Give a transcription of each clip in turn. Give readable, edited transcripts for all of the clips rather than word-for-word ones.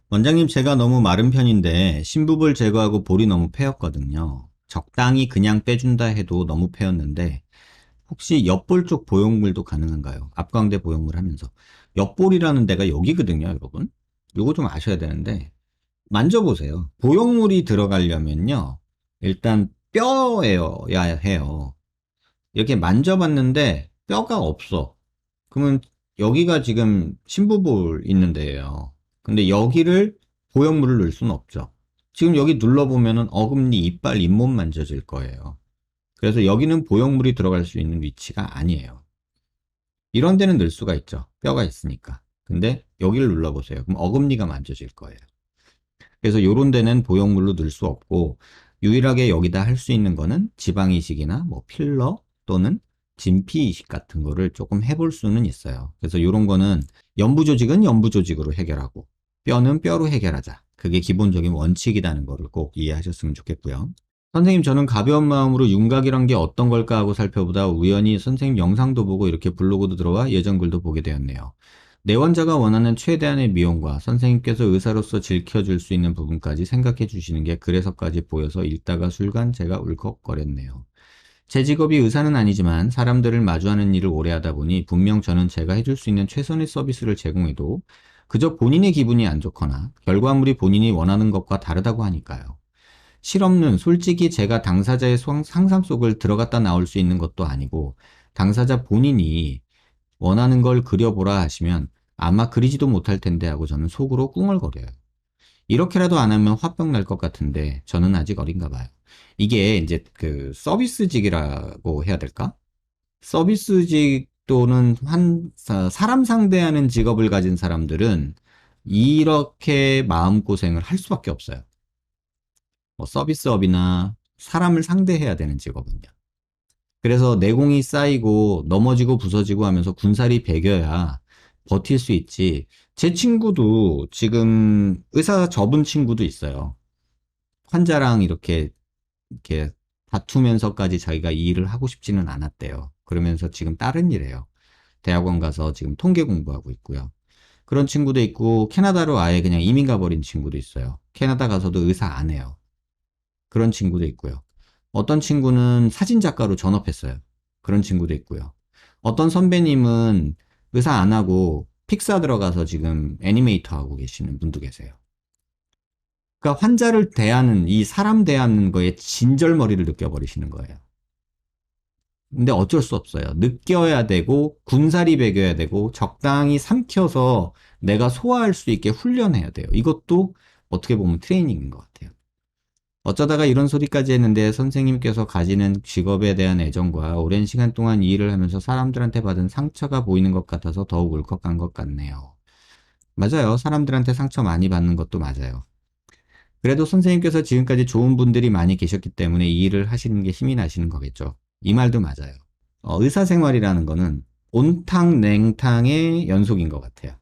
원장님, 제가 너무 마른 편인데 신부볼 제거하고 볼이 너무 패였거든요. 적당히 그냥 빼준다 해도 너무 패였는데 혹시 옆볼 쪽 보형물도 가능한가요? 앞광대 보형물 하면서. 옆볼이라는 데가 여기거든요, 여러분. 요거 좀 아셔야 되는데 만져보세요. 보형물이 들어가려면요, 일단 뼈여야 해요. 이렇게 만져봤는데 뼈가 없어. 그러면 여기가 지금 심부볼 있는 데예요. 근데 여기를 보형물을 넣을 수는 없죠. 지금 여기 눌러보면은 어금니, 이빨, 잇몸 만져질 거예요. 그래서 여기는 보형물이 들어갈 수 있는 위치가 아니에요. 이런 데는 넣을 수가 있죠. 뼈가 있으니까. 근데 여기를 눌러보세요. 그럼 어금니가 만져질 거예요. 그래서 요런 데는 보형물로 넣을 수 없고, 유일하게 여기다 할 수 있는 거는 지방이식이나 뭐 필러 또는 진피 이식 같은 거를 조금 해볼 수는 있어요. 그래서 요런 거는 연부 조직은 연부 조직으로 해결하고 뼈는 뼈로 해결하자. 그게 기본적인 원칙이라는 거를 꼭 이해하셨으면 좋겠고요. 선생님, 저는 가벼운 마음으로 윤곽이란 게 어떤 걸까 하고 살펴보다 우연히 선생님 영상도 보고 이렇게 블로그도 들어와 예전 글도 보게 되었네요. 내 환자가 원하는 최대한의 미용과 선생님께서 의사로서 지켜줄 수 있는 부분까지 생각해 주시는 게 그래서까지 보여서 읽다가 순간 제가 울컥거렸네요. 제 직업이 의사는 아니지만 사람들을 마주하는 일을 오래 하다 보니 분명 저는 제가 해줄 수 있는 최선의 서비스를 제공해도 그저 본인의 기분이 안 좋거나 결과물이 본인이 원하는 것과 다르다고 하니까요. 실없는 솔직히 제가 당사자의 상상 속을 들어갔다 나올 수 있는 것도 아니고 당사자 본인이 원하는 걸 그려보라 하시면 아마 그리지도 못할 텐데 하고 저는 속으로 꿍얼거려요. 이렇게라도 안 하면 화병 날 것 같은데 저는 아직 어린가 봐요. 이게 이제 그 서비스직이라고 해야 될까? 서비스직 또는 사람 상대하는 직업을 가진 사람들은 이렇게 마음고생을 할 수밖에 없어요. 뭐 서비스업이나 사람을 상대해야 되는 직업은요. 그래서 내공이 쌓이고 넘어지고 부서지고 하면서 군살이 배겨야 버틸 수 있지. 제 친구도 지금 의사 접은 친구도 있어요. 환자랑 이렇게 다투면서까지 자기가 이 일을 하고 싶지는 않았대요. 그러면서 지금 다른 일 해요. 대학원 가서 지금 통계 공부하고 있고요. 그런 친구도 있고 캐나다로 아예 그냥 이민 가버린 친구도 있어요. 캐나다 가서도 의사 안 해요. 그런 친구도 있고요. 어떤 친구는 사진작가로 전업했어요. 그런 친구도 있고요. 어떤 선배님은 의사 안 하고 픽사 들어가서 지금 애니메이터 하고 계시는 분도 계세요. 그러니까 환자를 대하는 이 사람 대하는 거에 진절머리를 느껴버리시는 거예요. 근데 어쩔 수 없어요. 느껴야 되고 군살이 배겨야 되고 적당히 삼켜서 내가 소화할 수 있게 훈련해야 돼요. 이것도 어떻게 보면 트레이닝인 것 같아요. 어쩌다가 이런 소리까지 했는데 선생님께서 가지는 직업에 대한 애정과 오랜 시간 동안 이 일을 하면서 사람들한테 받은 상처가 보이는 것 같아서 더욱 울컥한 것 같네요. 맞아요. 사람들한테 상처 많이 받는 것도 맞아요. 그래도 선생님께서 지금까지 좋은 분들이 많이 계셨기 때문에 이 일을 하시는 게 힘이 나시는 거겠죠. 이 말도 맞아요. 의사생활이라는 거는 온탕, 냉탕의 연속인 것 같아요.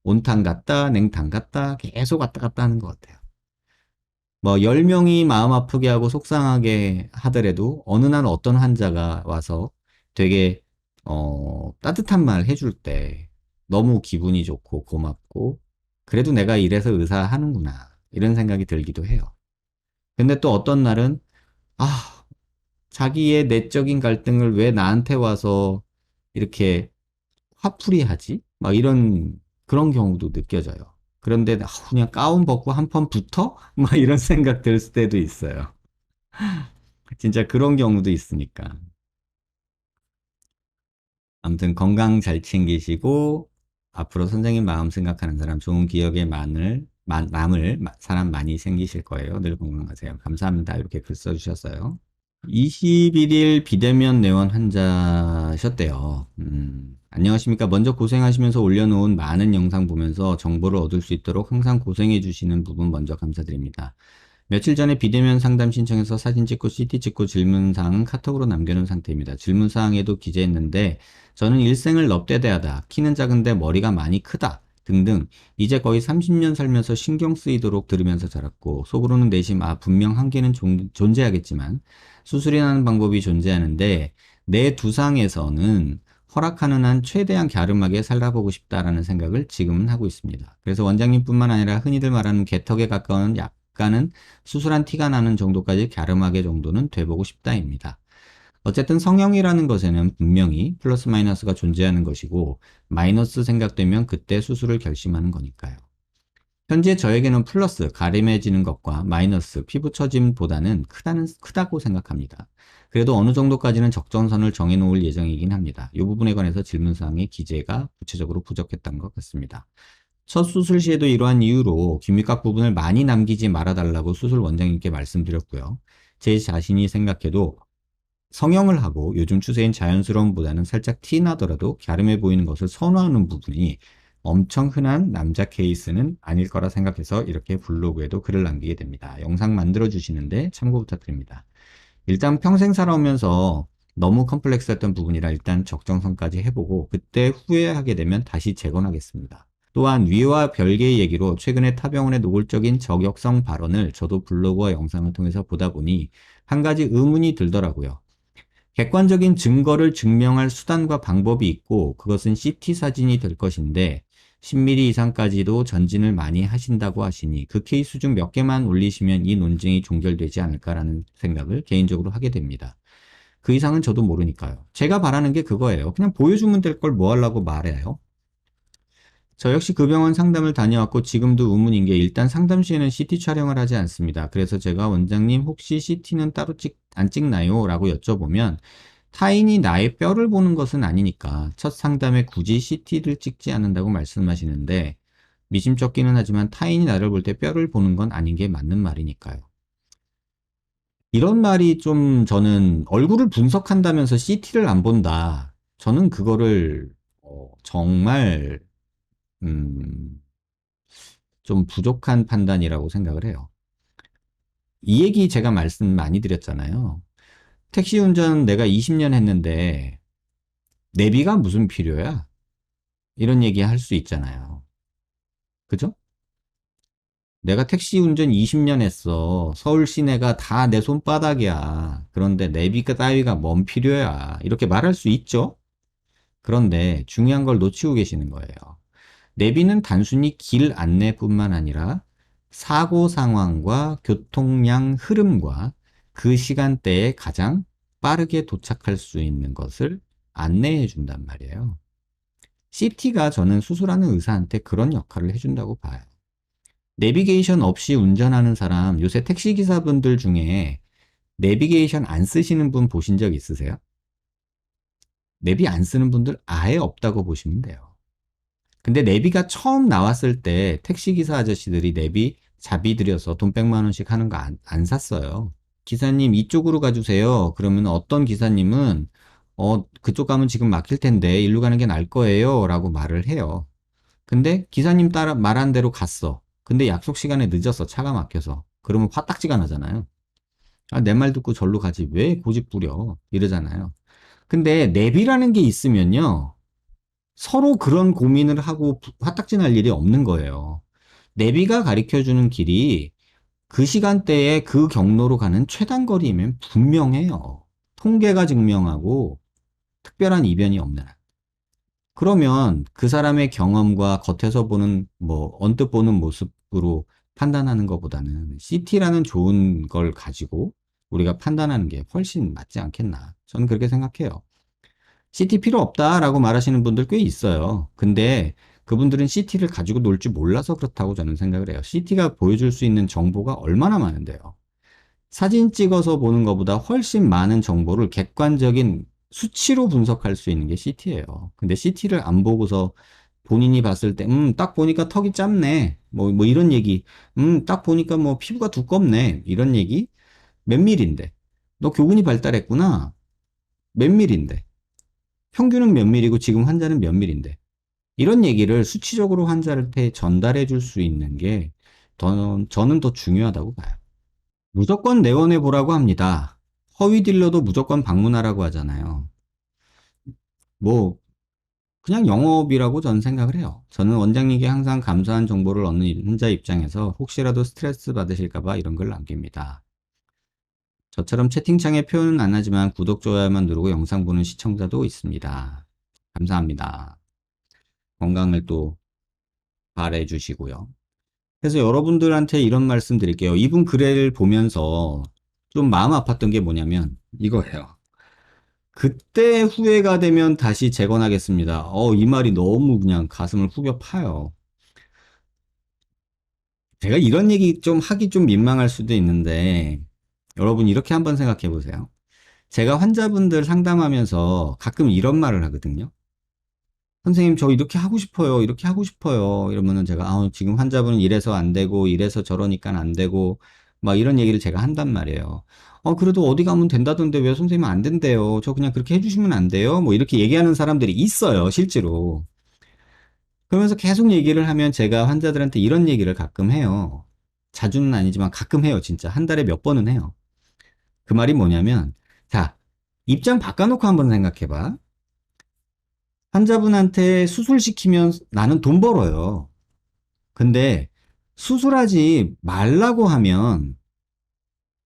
온탕 갔다, 냉탕 갔다, 계속 왔다 갔다 하는 것 같아요. 뭐 10명이 마음 아프게 하고 속상하게 하더라도 어느 날 어떤 환자가 와서 되게 따뜻한 말 해줄 때 너무 기분이 좋고 고맙고 그래도 내가 이래서 의사 하는구나 이런 생각이 들기도 해요. 근데 또 어떤 날은 아, 자기의 내적인 갈등을 왜 나한테 와서 이렇게 화풀이 하지? 막 이런 그런 경우도 느껴져요. 그런데 그냥 가운 벗고 한 번 붙어? 막 이런 생각 들 때도 있어요. 진짜 그런 경우도 있으니까. 아무튼 건강 잘 챙기시고 앞으로 선생님 마음 생각하는 사람 좋은 기억에 남을 사람 많이 생기실 거예요. 늘 건강하세요. 감사합니다. 이렇게 글 써주셨어요. 21일 비대면 내원 환자셨대요. 안녕하십니까. 먼저 고생하시면서 올려놓은 많은 영상 보면서 정보를 얻을 수 있도록 항상 고생해주시는 부분 먼저 감사드립니다. 며칠 전에 비대면 상담 신청해서 사진 찍고 CT 찍고 질문사항은 카톡으로 남겨놓은 상태입니다. 질문사항에도 기재했는데 저는 일생을 넙대대하다, 키는 작은데 머리가 많이 크다 등등 이제 거의 30년 살면서 신경 쓰이도록 들으면서 자랐고 속으로는 내심 분명 한계는 존재하겠지만 수술이라는 방법이 존재하는데 내 두상에서는 허락하는 한 최대한 갸름하게 살아보고 싶다라는 생각을 지금은 하고 있습니다. 그래서 원장님뿐만 아니라 흔히들 말하는 개턱에 가까운 약간은 수술한 티가 나는 정도까지 갸름하게 정도는 돼보고 싶다입니다. 어쨌든 성형이라는 것에는 분명히 플러스 마이너스가 존재하는 것이고 마이너스 생각되면 그때 수술을 결심하는 거니까요. 현재 저에게는 플러스, 가림해지는 것과 마이너스, 피부 처짐보다는 크다고 생각합니다. 그래도 어느 정도까지는 적정선을 정해놓을 예정이긴 합니다. 이 부분에 관해서 질문사항의 기재가 구체적으로 부족했던 것 같습니다. 첫 수술 시에도 이러한 이유로 귀밑각 부분을 많이 남기지 말아달라고 수술 원장님께 말씀드렸고요. 제 자신이 생각해도 성형을 하고 요즘 추세인 자연스러움보다는 살짝 티 나더라도 갸름해 보이는 것을 선호하는 부분이 엄청 흔한 남자 케이스는 아닐 거라 생각해서 이렇게 블로그에도 글을 남기게 됩니다. 영상 만들어 주시는데 참고 부탁드립니다. 일단 평생 살아오면서 너무 컴플렉스했던 부분이라 일단 적정선까지 해보고 그때 후회하게 되면 다시 재건하겠습니다. 또한 위와 별개의 얘기로 최근에 타병원의 노골적인 저격성 발언을 저도 블로그와 영상을 통해서 보다 보니 한 가지 의문이 들더라고요. 객관적인 증거를 증명할 수단과 방법이 있고 그것은 CT 사진이 될 것인데 10mm 이상까지도 전진을 많이 하신다고 하시니 그 케이스 중 몇 개만 올리시면 이 논쟁이 종결되지 않을까라는 생각을 개인적으로 하게 됩니다. 그 이상은 저도 모르니까요. 제가 바라는 게 그거예요. 그냥 보여주면 될 걸 뭐 하려고 말해요. 저 역시 그 병원 상담을 다녀왔고 지금도 의문인 게 일단 상담 시에는 CT 촬영을 하지 않습니다. 그래서 제가 원장님 혹시 CT는 따로 안 찍나요? 라고 여쭤보면 타인이 나의 뼈를 보는 것은 아니니까 첫 상담에 굳이 CT를 찍지 않는다고 말씀하시는데 미심쩍기는 하지만 타인이 나를 볼 때 뼈를 보는 건 아닌 게 맞는 말이니까요. 이런 말이 좀 저는 얼굴을 분석한다면서 CT를 안 본다. 저는 그거를 정말 음, 좀 부족한 판단이라고 생각을 해요. 이 얘기 제가 말씀 많이 드렸잖아요. 택시 운전 내가 20년 했는데 내비가 무슨 필요야? 이런 얘기 할 수 있잖아요. 그죠? 내가 택시 운전 20년 했어. 서울 시내가 다 내 손바닥이야. 그런데 내비가 따위가 뭔 필요야? 이렇게 말할 수 있죠? 그런데 중요한 걸 놓치고 계시는 거예요. 내비는 단순히 길 안내뿐만 아니라 사고 상황과 교통량 흐름과 그 시간대에 가장 빠르게 도착할 수 있는 것을 안내해 준단 말이에요. CT가 저는 수술하는 의사한테 그런 역할을 해준다고 봐요. 내비게이션 없이 운전하는 사람, 요새 택시기사분들 중에 내비게이션 안 쓰시는 분 보신 적 있으세요? 내비 안 쓰는 분들 아예 없다고 보시면 돼요. 근데 내비가 처음 나왔을 때 택시기사 아저씨들이 내비 자비 들여서 돈 100만 원씩 하는 거 안 샀어요. 기사님 이쪽으로 가주세요. 그러면 어떤 기사님은 그쪽 가면 지금 막힐 텐데 일로 가는 게 나을 거예요. 라고 말을 해요. 근데 기사님 따라 말한 대로 갔어. 근데 약속 시간에 늦었어. 차가 막혀서. 그러면 화딱지가 나잖아요. 아, 내 말 듣고 절로 가지. 왜 고집 부려? 이러잖아요. 근데 내비라는 게 있으면요. 서로 그런 고민을 하고 화딱지 날 일이 없는 거예요. 내비가 가리켜주는 길이 그 시간대에 그 경로로 가는 최단 거리이면 분명해요. 통계가 증명하고 특별한 이변이 없는 한. 그러면 그 사람의 경험과 겉에서 보는 뭐 언뜻 보는 모습으로 판단하는 것보다는 CT라는 좋은 걸 가지고 우리가 판단하는 게 훨씬 맞지 않겠나. 저는 그렇게 생각해요. CT 필요 없다라고 말하시는 분들 꽤 있어요. 근데 그분들은 CT를 가지고 놀 줄 몰라서 그렇다고 저는 생각을 해요. CT가 보여줄 수 있는 정보가 얼마나 많은데요. 사진 찍어서 보는 것보다 훨씬 많은 정보를 객관적인 수치로 분석할 수 있는 게 CT예요. 근데 CT를 안 보고서 본인이 봤을 때, 딱 보니까 턱이 짧네. 뭐 이런 얘기. 딱 보니까 뭐 피부가 두껍네. 이런 얘기. 몇 밀인데. 너 교근이 발달했구나. 몇 밀인데. 평균은 몇 밀이고 지금 환자는 몇 밀인데. 이런 얘기를 수치적으로 환자한테 전달해 줄 수 있는 게 저는 더 중요하다고 봐요. 무조건 내원해 보라고 합니다. 허위 딜러도 무조건 방문하라고 하잖아요. 뭐 그냥 영업이라고 저는 생각을 해요. 저는 원장님께 항상 감사한 정보를 얻는 환자 입장에서 혹시라도 스트레스 받으실까 봐 이런 걸 남깁니다. 저처럼 채팅창에 표현은 안 하지만 구독, 좋아요만 누르고 영상 보는 시청자도 있습니다. 감사합니다. 건강을 또 바래 주시고요. 그래서 여러분들한테 이런 말씀 드릴게요. 이분 글을 보면서 좀 마음 아팠던 게 뭐냐면 이거예요. 그때 후회가 되면 다시 재건하겠습니다. 이 말이 너무 그냥 가슴을 후벼 파요. 제가 이런 얘기 좀 하기 좀 민망할 수도 있는데 여러분 이렇게 한번 생각해 보세요. 제가 환자분들 상담하면서 가끔 이런 말을 하거든요. 선생님, 저 이렇게 하고 싶어요. 이렇게 하고 싶어요. 이러면은 제가, 지금 환자분은 이래서 안 되고, 이래서 저러니까 안 되고, 막 이런 얘기를 제가 한단 말이에요. 그래도 어디 가면 된다던데 왜 선생님은 안 된대요? 저 그냥 그렇게 해주시면 안 돼요? 뭐 이렇게 얘기하는 사람들이 있어요, 실제로. 그러면서 계속 얘기를 하면 제가 환자들한테 이런 얘기를 가끔 해요. 자주는 아니지만 가끔 해요, 진짜. 한 달에 몇 번은 해요. 그 말이 뭐냐면, 자, 입장 바꿔놓고 한번 생각해봐. 환자분한테 수술시키면 나는 돈 벌어요. 근데 수술하지 말라고 하면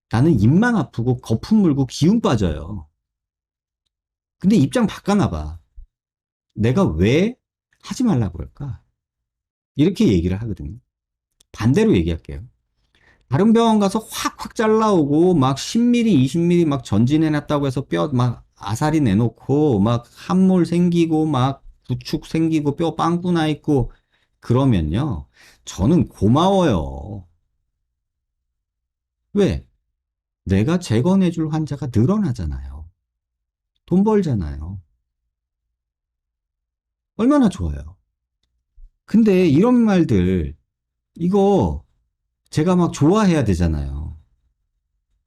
나는 입만 아프고 거품 물고 기운 빠져요. 근데 입장 바꿔놔봐. 내가 왜 하지 말라고 그럴까? 이렇게 얘기를 하거든요. 반대로 얘기할게요. 다른 병원 가서 확확 잘라오고 막 10mm, 20mm 막 전진해놨다고 해서 뼈 막 아사리 내놓고 막 함몰 생기고 막 구축 생기고 뼈 빵꾸 나 있고 그러면요. 저는 고마워요. 왜? 내가 재건해줄 환자가 늘어나잖아요. 돈 벌잖아요. 얼마나 좋아요. 근데 이런 말들, 이거 제가 막 좋아해야 되잖아요.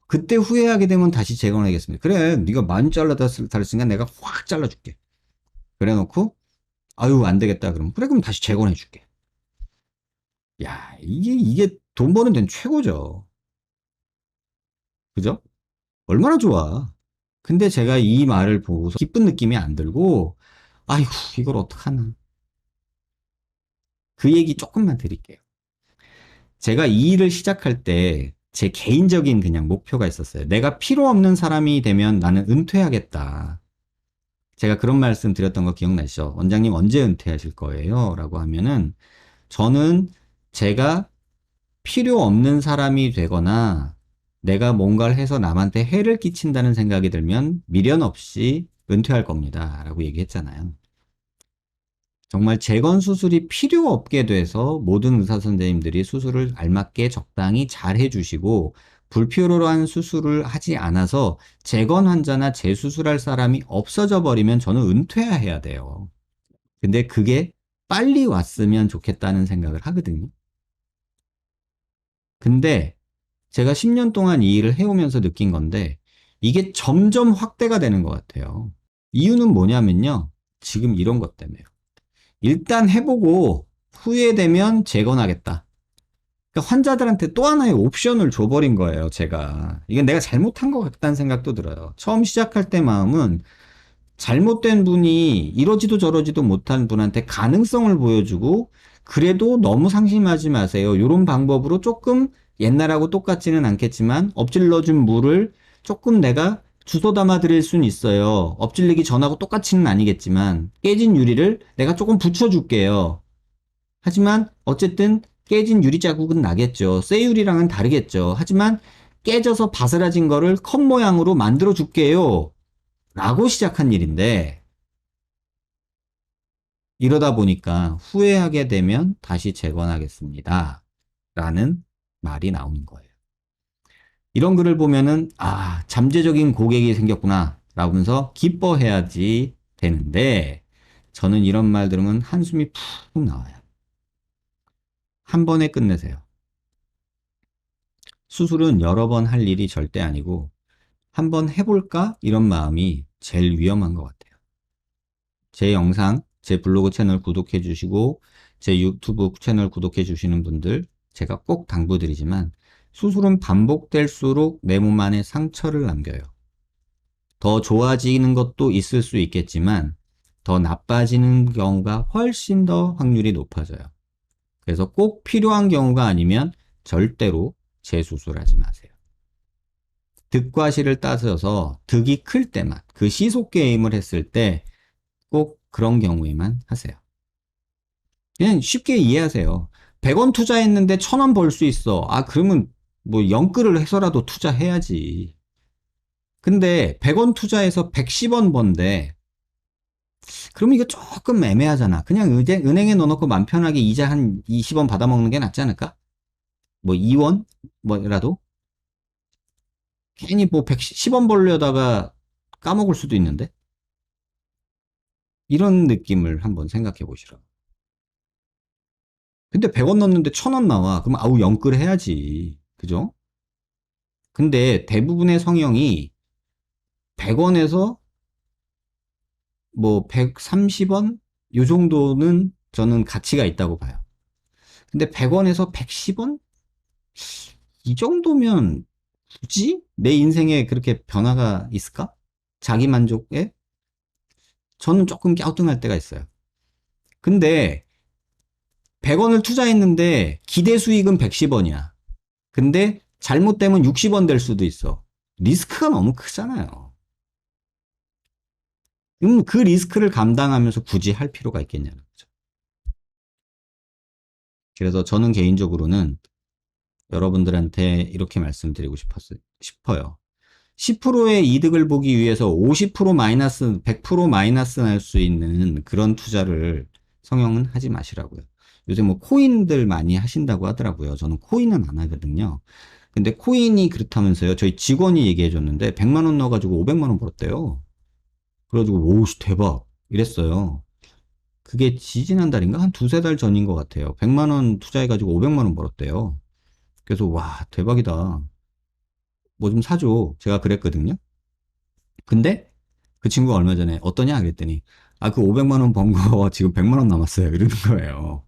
그때 후회하게 되면 다시 재건하겠습니다. 그래, 네가 많이 잘랐으니까 내가 확 잘라줄게. 그래 놓고, 아유, 안 되겠다. 그러면, 그래, 그럼 다시 재건해줄게. 야, 이게 돈 버는 데는 최고죠. 그죠? 얼마나 좋아. 근데 제가 이 말을 보고서 기쁜 느낌이 안 들고, 아이고, 이걸 어떡하나. 그 얘기 조금만 드릴게요. 제가 이 일을 시작할 때 제 개인적인 그냥 목표가 있었어요. 내가 필요 없는 사람이 되면 나는 은퇴하겠다. 제가 그런 말씀 드렸던 거 기억나시죠? 원장님 언제 은퇴하실 거예요? 라고 하면은 저는 제가 필요 없는 사람이 되거나 내가 뭔가를 해서 남한테 해를 끼친다는 생각이 들면 미련 없이 은퇴할 겁니다. 라고 얘기했잖아요. 정말 재건 수술이 필요 없게 돼서 모든 의사 선생님들이 수술을 알맞게 적당히 잘 해주시고 불필요한 수술을 하지 않아서 재건 환자나 재수술할 사람이 없어져 버리면 저는 은퇴해야 돼요. 근데 그게 빨리 왔으면 좋겠다는 생각을 하거든요. 근데 제가 10년 동안 이 일을 해오면서 느낀 건데 이게 점점 확대가 되는 것 같아요. 이유는 뭐냐면요. 지금 이런 것 때문에요. 일단 해보고 후회되면 재건하겠다. 그러니까 환자들한테 또 하나의 옵션을 줘버린 거예요, 제가. 이건 내가 잘못한 것 같다는 생각도 들어요. 처음 시작할 때 마음은 잘못된 분이 이러지도 저러지도 못한 분한테 가능성을 보여주고, 그래도 너무 상심하지 마세요. 이런 방법으로 조금 옛날하고 똑같지는 않겠지만, 엎질러준 물을 조금 내가 주워 담아 드릴 수는 있어요. 엎질리기 전하고 똑같지는 아니겠지만, 깨진 유리를 내가 조금 붙여줄게요. 하지만 어쨌든 깨진 유리 자국은 나겠죠. 새 유리랑은 다르겠죠. 하지만 깨져서 바스라진 거를 컵 모양으로 만들어 줄게요. 라고 시작한 일인데 이러다 보니까 후회하게 되면 다시 재건하겠습니다. 라는 말이 나오는 거예요. 이런 글을 보면은 잠재적인 고객이 생겼구나 라면서 기뻐해야지 되는데 저는 이런 말 들으면 한숨이 푹 나와요. 한 번에 끝내세요. 수술은 여러 번 할 일이 절대 아니고 한번 해볼까? 이런 마음이 제일 위험한 것 같아요. 제 영상, 제 블로그 채널 구독해 주시고 제 유튜브 채널 구독해 주시는 분들 제가 꼭 당부드리지만 수술은 반복될수록 내 몸 안에 상처를 남겨요. 더 좋아지는 것도 있을 수 있겠지만 더 나빠지는 경우가 훨씬 더 확률이 높아져요. 그래서 꼭 필요한 경우가 아니면 절대로 재수술하지 마세요. 득과 실을 따져서 득이 클 때만, 그 시속 게임을 했을 때 꼭 그런 경우에만 하세요. 그냥 쉽게 이해하세요. 100원 투자했는데 1000원 벌 수 있어. 아, 그러면 뭐 영끌을 해서라도 투자해야지. 근데 100원 투자해서 110원 번대. 그럼 이거 조금 애매하잖아. 그냥 은행에 넣어놓고 맘 편하게 이자 한 20원 받아먹는 게 낫지 않을까? 뭐 2원? 뭐라도? 괜히 뭐 110원 벌려다가 까먹을 수도 있는데? 이런 느낌을 한번 생각해 보시라. 근데 100원 넣었는데 1000원 나와. 그럼 아우 영끌 해야지. 그죠? 근데 대부분의 성형이 100원에서 뭐 130원? 요 정도는 저는 가치가 있다고 봐요. 근데 100원에서 110원? 이 정도면 굳이 내 인생에 그렇게 변화가 있을까? 자기 만족에? 저는 조금 갸우뚱할 때가 있어요. 근데 100원을 투자했는데 기대 수익은 110원이야. 근데 잘못되면 60원 될 수도 있어. 리스크가 너무 크잖아요. 그 리스크를 감당하면서 굳이 할 필요가 있겠냐는 거죠. 그래서 저는 개인적으로는 여러분들한테 이렇게 말씀드리고 싶어요. 10%의 이득을 보기 위해서 50% 마이너스, 100% 마이너스 날 수 있는 그런 투자를 성형은 하지 마시라고요. 요새 뭐 코인들 많이 하신다고 하더라고요. 저는 코인은 안 하거든요. 근데 코인이 그렇다면서요. 저희 직원이 얘기해 줬는데 100만 원 넣어가지고 500만 원 벌었대요. 그래가지고 오우 대박 이랬어요. 그게 지지난달인가? 한 두세 달 전인 것 같아요. 100만 원 투자해가지고 500만 원 벌었대요. 그래서 와 대박이다. 뭐 좀 사줘. 제가 그랬거든요. 근데 그 친구가 얼마 전에 어떠냐 그랬더니 아 그 500만 원 번 거 지금 100만 원 남았어요. 이러는 거예요.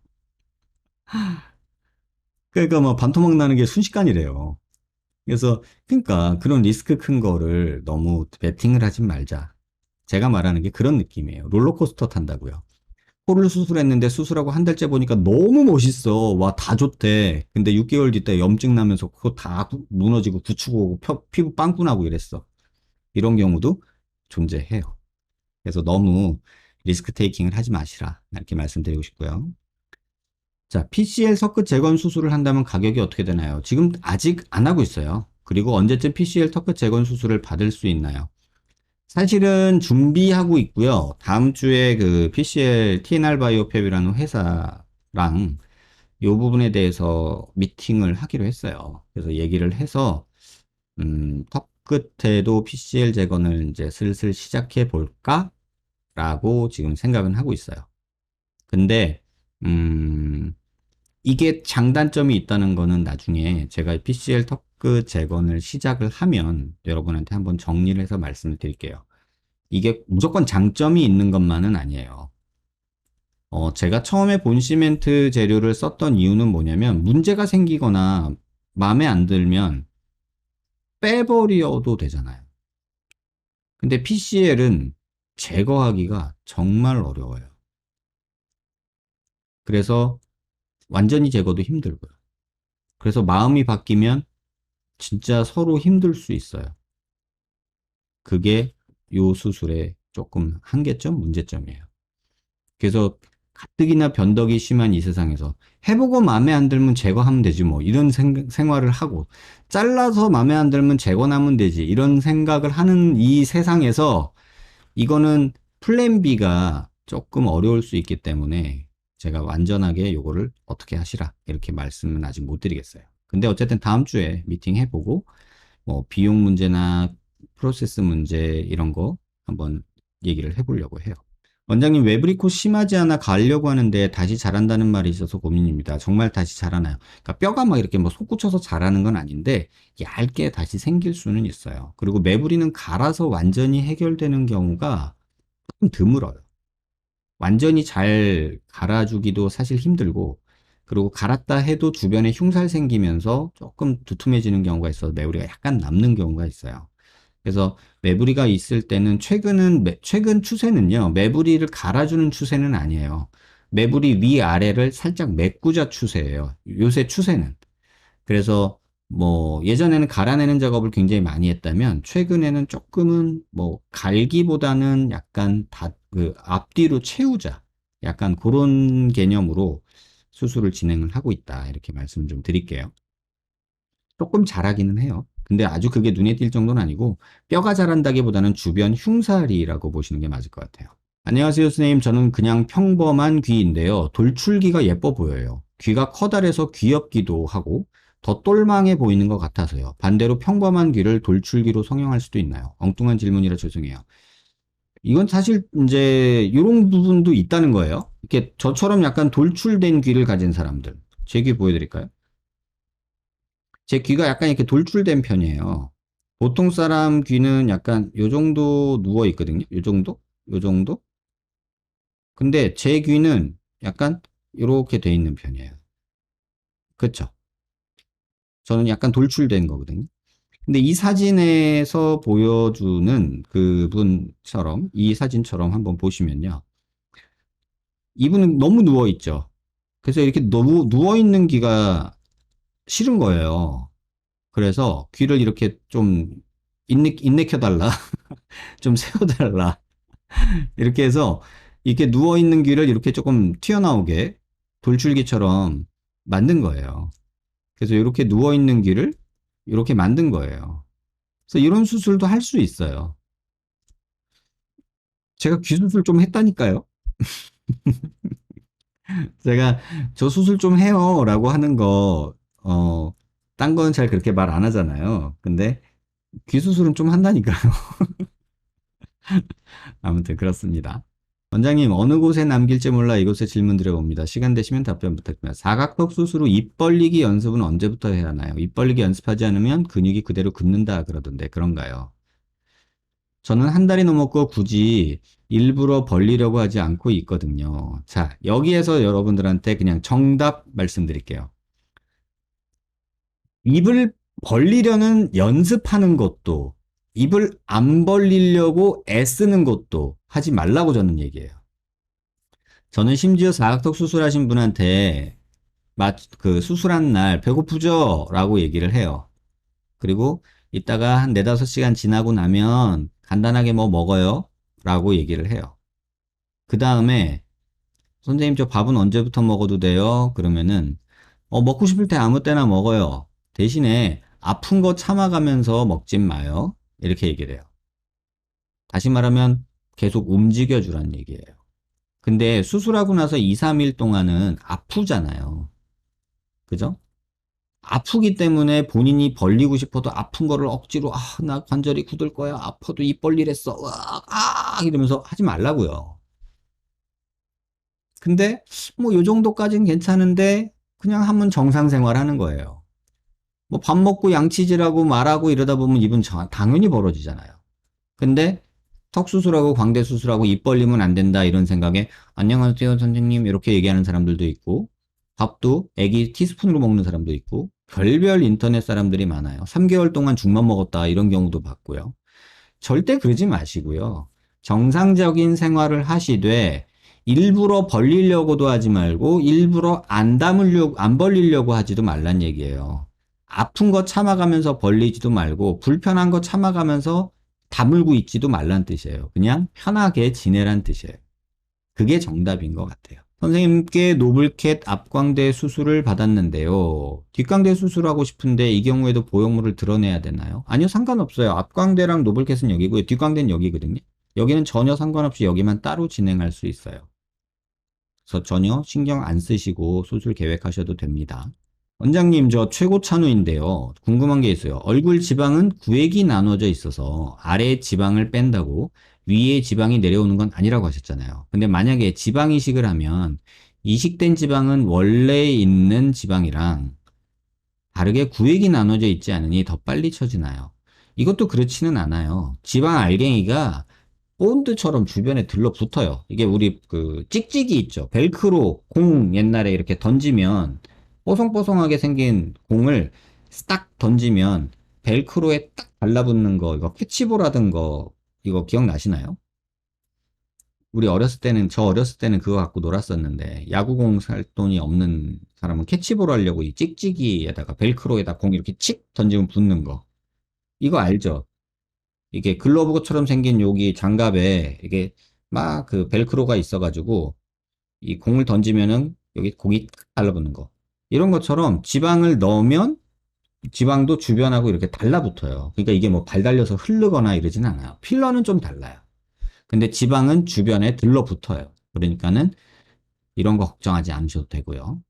그러니까 뭐 반토막 나는 게 순식간이래요. 그래서 그러니까 그런 리스크 큰 거를 너무 베팅을 하지 말자. 제가 말하는 게 그런 느낌이에요. 롤러코스터 탄다고요. 코를 수술했는데 수술하고 한 달째 보니까 너무 멋있어. 와, 다 좋대. 근데 6개월 뒤때 염증 나면서 그거 다 무너지고 굳히고 오고 피부 빵꾸 나고 이랬어. 이런 경우도 존재해요. 그래서 너무 리스크 테이킹을 하지 마시라. 이렇게 말씀드리고 싶고요. 자, PCL 턱끝 재건 수술을 한다면 가격이 어떻게 되나요? 지금 아직 안 하고 있어요. 그리고 언제쯤 PCL 턱끝 재건 수술을 받을 수 있나요? 사실은 준비하고 있고요. 다음 주에 그 PCL TNR 바이오팹이라는 회사랑 이 부분에 대해서 미팅을 하기로 했어요. 그래서 얘기를 해서 턱 끝에도 PCL 재건을 이제 슬슬 시작해 볼까라고 지금 생각은 하고 있어요. 근데 이게 장단점이 있다는 거는 나중에 제가 PCL 턱끝 재건을 시작을 하면 여러분한테 한번 정리를 해서 말씀을 드릴게요. 이게 무조건 장점이 있는 것만은 아니에요. 제가 처음에 본시멘트 재료를 썼던 이유는 뭐냐면 문제가 생기거나 마음에 안 들면 빼버려도 되잖아요. 근데 PCL은 제거하기가 정말 어려워요. 그래서 완전히 제거도 힘들고요. 그래서 마음이 바뀌면 진짜 서로 힘들 수 있어요. 그게 요 수술의 조금 한계점, 문제점이에요. 그래서 가뜩이나 변덕이 심한 이 세상에서 해보고 마음에 안 들면 제거하면 되지 뭐 이런 생활을 하고 잘라서 마음에 안 들면 재건하면 되지 이런 생각을 하는 이 세상에서 이거는 플랜 B가 조금 어려울 수 있기 때문에 제가 완전하게 요거를 어떻게 하시라 이렇게 말씀은 아직 못 드리겠어요. 근데 어쨌든 다음 주에 미팅 해보고 뭐 비용 문제나 프로세스 문제 이런 거 한번 얘기를 해보려고 해요. 원장님, 외브리코 심하지 않아 가려고 하는데 다시 자란다는 말이 있어서 고민입니다. 정말 다시 자라나요? 그러니까 뼈가 막 이렇게 뭐 솟구쳐서 자라는 건 아닌데 얇게 다시 생길 수는 있어요. 그리고 매부리는 갈아서 완전히 해결되는 경우가 좀 드물어요. 완전히 잘 갈아주기도 사실 힘들고 그리고 갈았다 해도 주변에 흉살 생기면서 조금 두툼해지는 경우가 있어서 매부리가 약간 남는 경우가 있어요. 그래서 매부리가 있을 때는 최근 추세는요. 매부리를 갈아주는 추세는 아니에요. 매부리 위아래를 살짝 메꾸자 추세예요. 요새 추세는. 그래서 뭐 예전에는 갈아내는 작업을 굉장히 많이 했다면 최근에는 조금은 뭐 갈기보다는 약간 그 앞뒤로 채우자. 약간 그런 개념으로 수술을 진행을 하고 있다. 이렇게 말씀 좀 드릴게요. 조금 자라기는 해요. 근데 아주 그게 눈에 띌 정도는 아니고 뼈가 자란다기보다는 주변 흉살이라고 보시는 게 맞을 것 같아요. 안녕하세요, 선생님. 저는 그냥 평범한 귀인데요. 돌출귀가 예뻐 보여요. 귀가 커다래서 귀엽기도 하고 더 똘망해 보이는 것 같아서요. 반대로 평범한 귀를 돌출귀로 성형할 수도 있나요? 엉뚱한 질문이라 죄송해요. 이건 사실 이제 이런 부분도 있다는 거예요. 이렇게 저처럼 약간 돌출된 귀를 가진 사람들. 제 귀 보여드릴까요? 제 귀가 약간 이렇게 돌출된 편이에요. 보통 사람 귀는 약간 요 정도 누워 있거든요. 요 정도? 요 정도? 근데 제 귀는 약간 이렇게 돼 있는 편이에요. 그쵸? 저는 약간 돌출된 거거든요. 근데 이 사진에서 보여주는 그분처럼, 이 사진처럼 한번 보시면요. 이분은 너무 누워있죠. 그래서 이렇게 너무 누워있는 귀가 싫은 거예요. 그래서 귀를 이렇게 좀 인내켜달라. 좀 세워달라. 이렇게 해서 이렇게 누워있는 귀를 이렇게 조금 튀어나오게 돌출기처럼 만든 거예요. 그래서 이렇게 누워있는 귀를 이렇게 만든 거예요. 그래서 이런 수술도 할 수 있어요. 제가 귀 수술 좀 했다니까요. 제가 저 수술 좀 해요 라고 하는 거, 딴 건 잘 그렇게 말 안 하잖아요. 근데 귀 수술은 좀 한다니까요. 아무튼 그렇습니다. 원장님, 어느 곳에 남길지 몰라 이곳에 질문 드려봅니다. 시간 되시면 답변 부탁드립니다. 사각턱 수술 후 입 벌리기 연습은 언제부터 해야 하나요? 입 벌리기 연습하지 않으면 근육이 그대로 굳는다 그러던데 그런가요? 저는 한 달이 넘었고 굳이 일부러 벌리려고 하지 않고 있거든요. 자, 여기에서 여러분들한테 그냥 정답 말씀드릴게요. 입을 벌리려는 연습하는 것도, 입을 안 벌리려고 애쓰는 것도 하지 말라고 저는 얘기해요. 저는 심지어 사각턱 수술하신 분한테 그 수술한 날 배고프죠? 라고 얘기를 해요. 그리고 이따가 한 4, 5시간 지나고 나면 간단하게 뭐 먹어요? 라고 얘기를 해요. 그 다음에 선생님 저 밥은 언제부터 먹어도 돼요? 그러면은 먹고 싶을 때 아무 때나 먹어요. 대신에 아픈 거 참아가면서 먹진 마요. 이렇게 얘기를 해요. 다시 말하면 계속 움직여 주란 얘기예요. 근데 수술하고 나서 2, 3일 동안은 아프잖아요. 그죠? 아프기 때문에 본인이 벌리고 싶어도 아픈 거를 억지로 나 관절이 굳을 거야. 아파도 입 벌리랬어. 으악, 이러면서 하지 말라고요. 근데 뭐 요 정도까지는 괜찮은데 그냥 한번 정상 생활하는 거예요. 뭐 밥 먹고 양치질하고 말하고 이러다 보면 입은 당연히 벌어지잖아요. 근데 턱 수술하고 광대 수술하고 입 벌리면 안 된다 이런 생각에 안녕하세요 선생님 이렇게 얘기하는 사람들도 있고 밥도 애기 티스푼으로 먹는 사람도 있고 별별 인터넷 사람들이 많아요. 3개월 동안 죽만 먹었다 이런 경우도 봤고요. 절대 그러지 마시고요. 정상적인 생활을 하시되 일부러 벌리려고도 하지 말고 일부러 안 벌리려고 하지도 말란 얘기예요. 아픈 거 참아가면서 벌리지도 말고 불편한 거 참아가면서 다물고 있지도 말란 뜻이에요. 그냥 편하게 지내란 뜻이에요. 그게 정답인 것 같아요. 선생님께 노블캣 앞광대 수술을 받았는데요. 뒷광대 수술하고 싶은데 이 경우에도 보형물을 드러내야 되나요? 아니요, 상관없어요. 앞광대랑 노블캣은 여기고요. 뒷광대는 여기거든요. 여기는 전혀 상관없이 여기만 따로 진행할 수 있어요. 그래서 전혀 신경 안 쓰시고 수술 계획하셔도 됩니다. 원장님, 저 최고 찬우인데요. 궁금한 게 있어요. 얼굴 지방은 구획이 나눠져 있어서 아래 지방을 뺀다고 위에 지방이 내려오는 건 아니라고 하셨잖아요. 근데 만약에 지방 이식을 하면 이식된 지방은 원래 있는 지방이랑 다르게 구획이 나눠져 있지 않으니 더 빨리 처지나요? 이것도 그렇지는 않아요. 지방 알갱이가 본드처럼 주변에 들러붙어요. 이게 우리 그 찍찍이 있죠. 벨크로 공 옛날에 이렇게 던지면 뽀송뽀송하게 생긴 공을 딱 던지면 벨크로에 딱 달라붙는 거, 이거 캐치볼 하던 거, 이거 기억나시나요? 우리 저 어렸을 때는 그거 갖고 놀았었는데, 야구공 살 돈이 없는 사람은 캐치볼 하려고 이 찍찍이에다가 벨크로에다 공 이렇게 칙 던지면 붙는 거. 이거 알죠? 이게 글러브처럼 생긴 여기 장갑에 이게 막 그 벨크로가 있어가지고 이 공을 던지면은 여기 공이 탁 달라붙는 거. 이런 것처럼 지방을 넣으면 지방도 주변하고 이렇게 달라붙어요. 그러니까 이게 뭐 발 달려서 흐르거나 이러진 않아요. 필러는 좀 달라요. 근데 지방은 주변에 들러붙어요. 그러니까는 이런 거 걱정하지 않으셔도 되고요.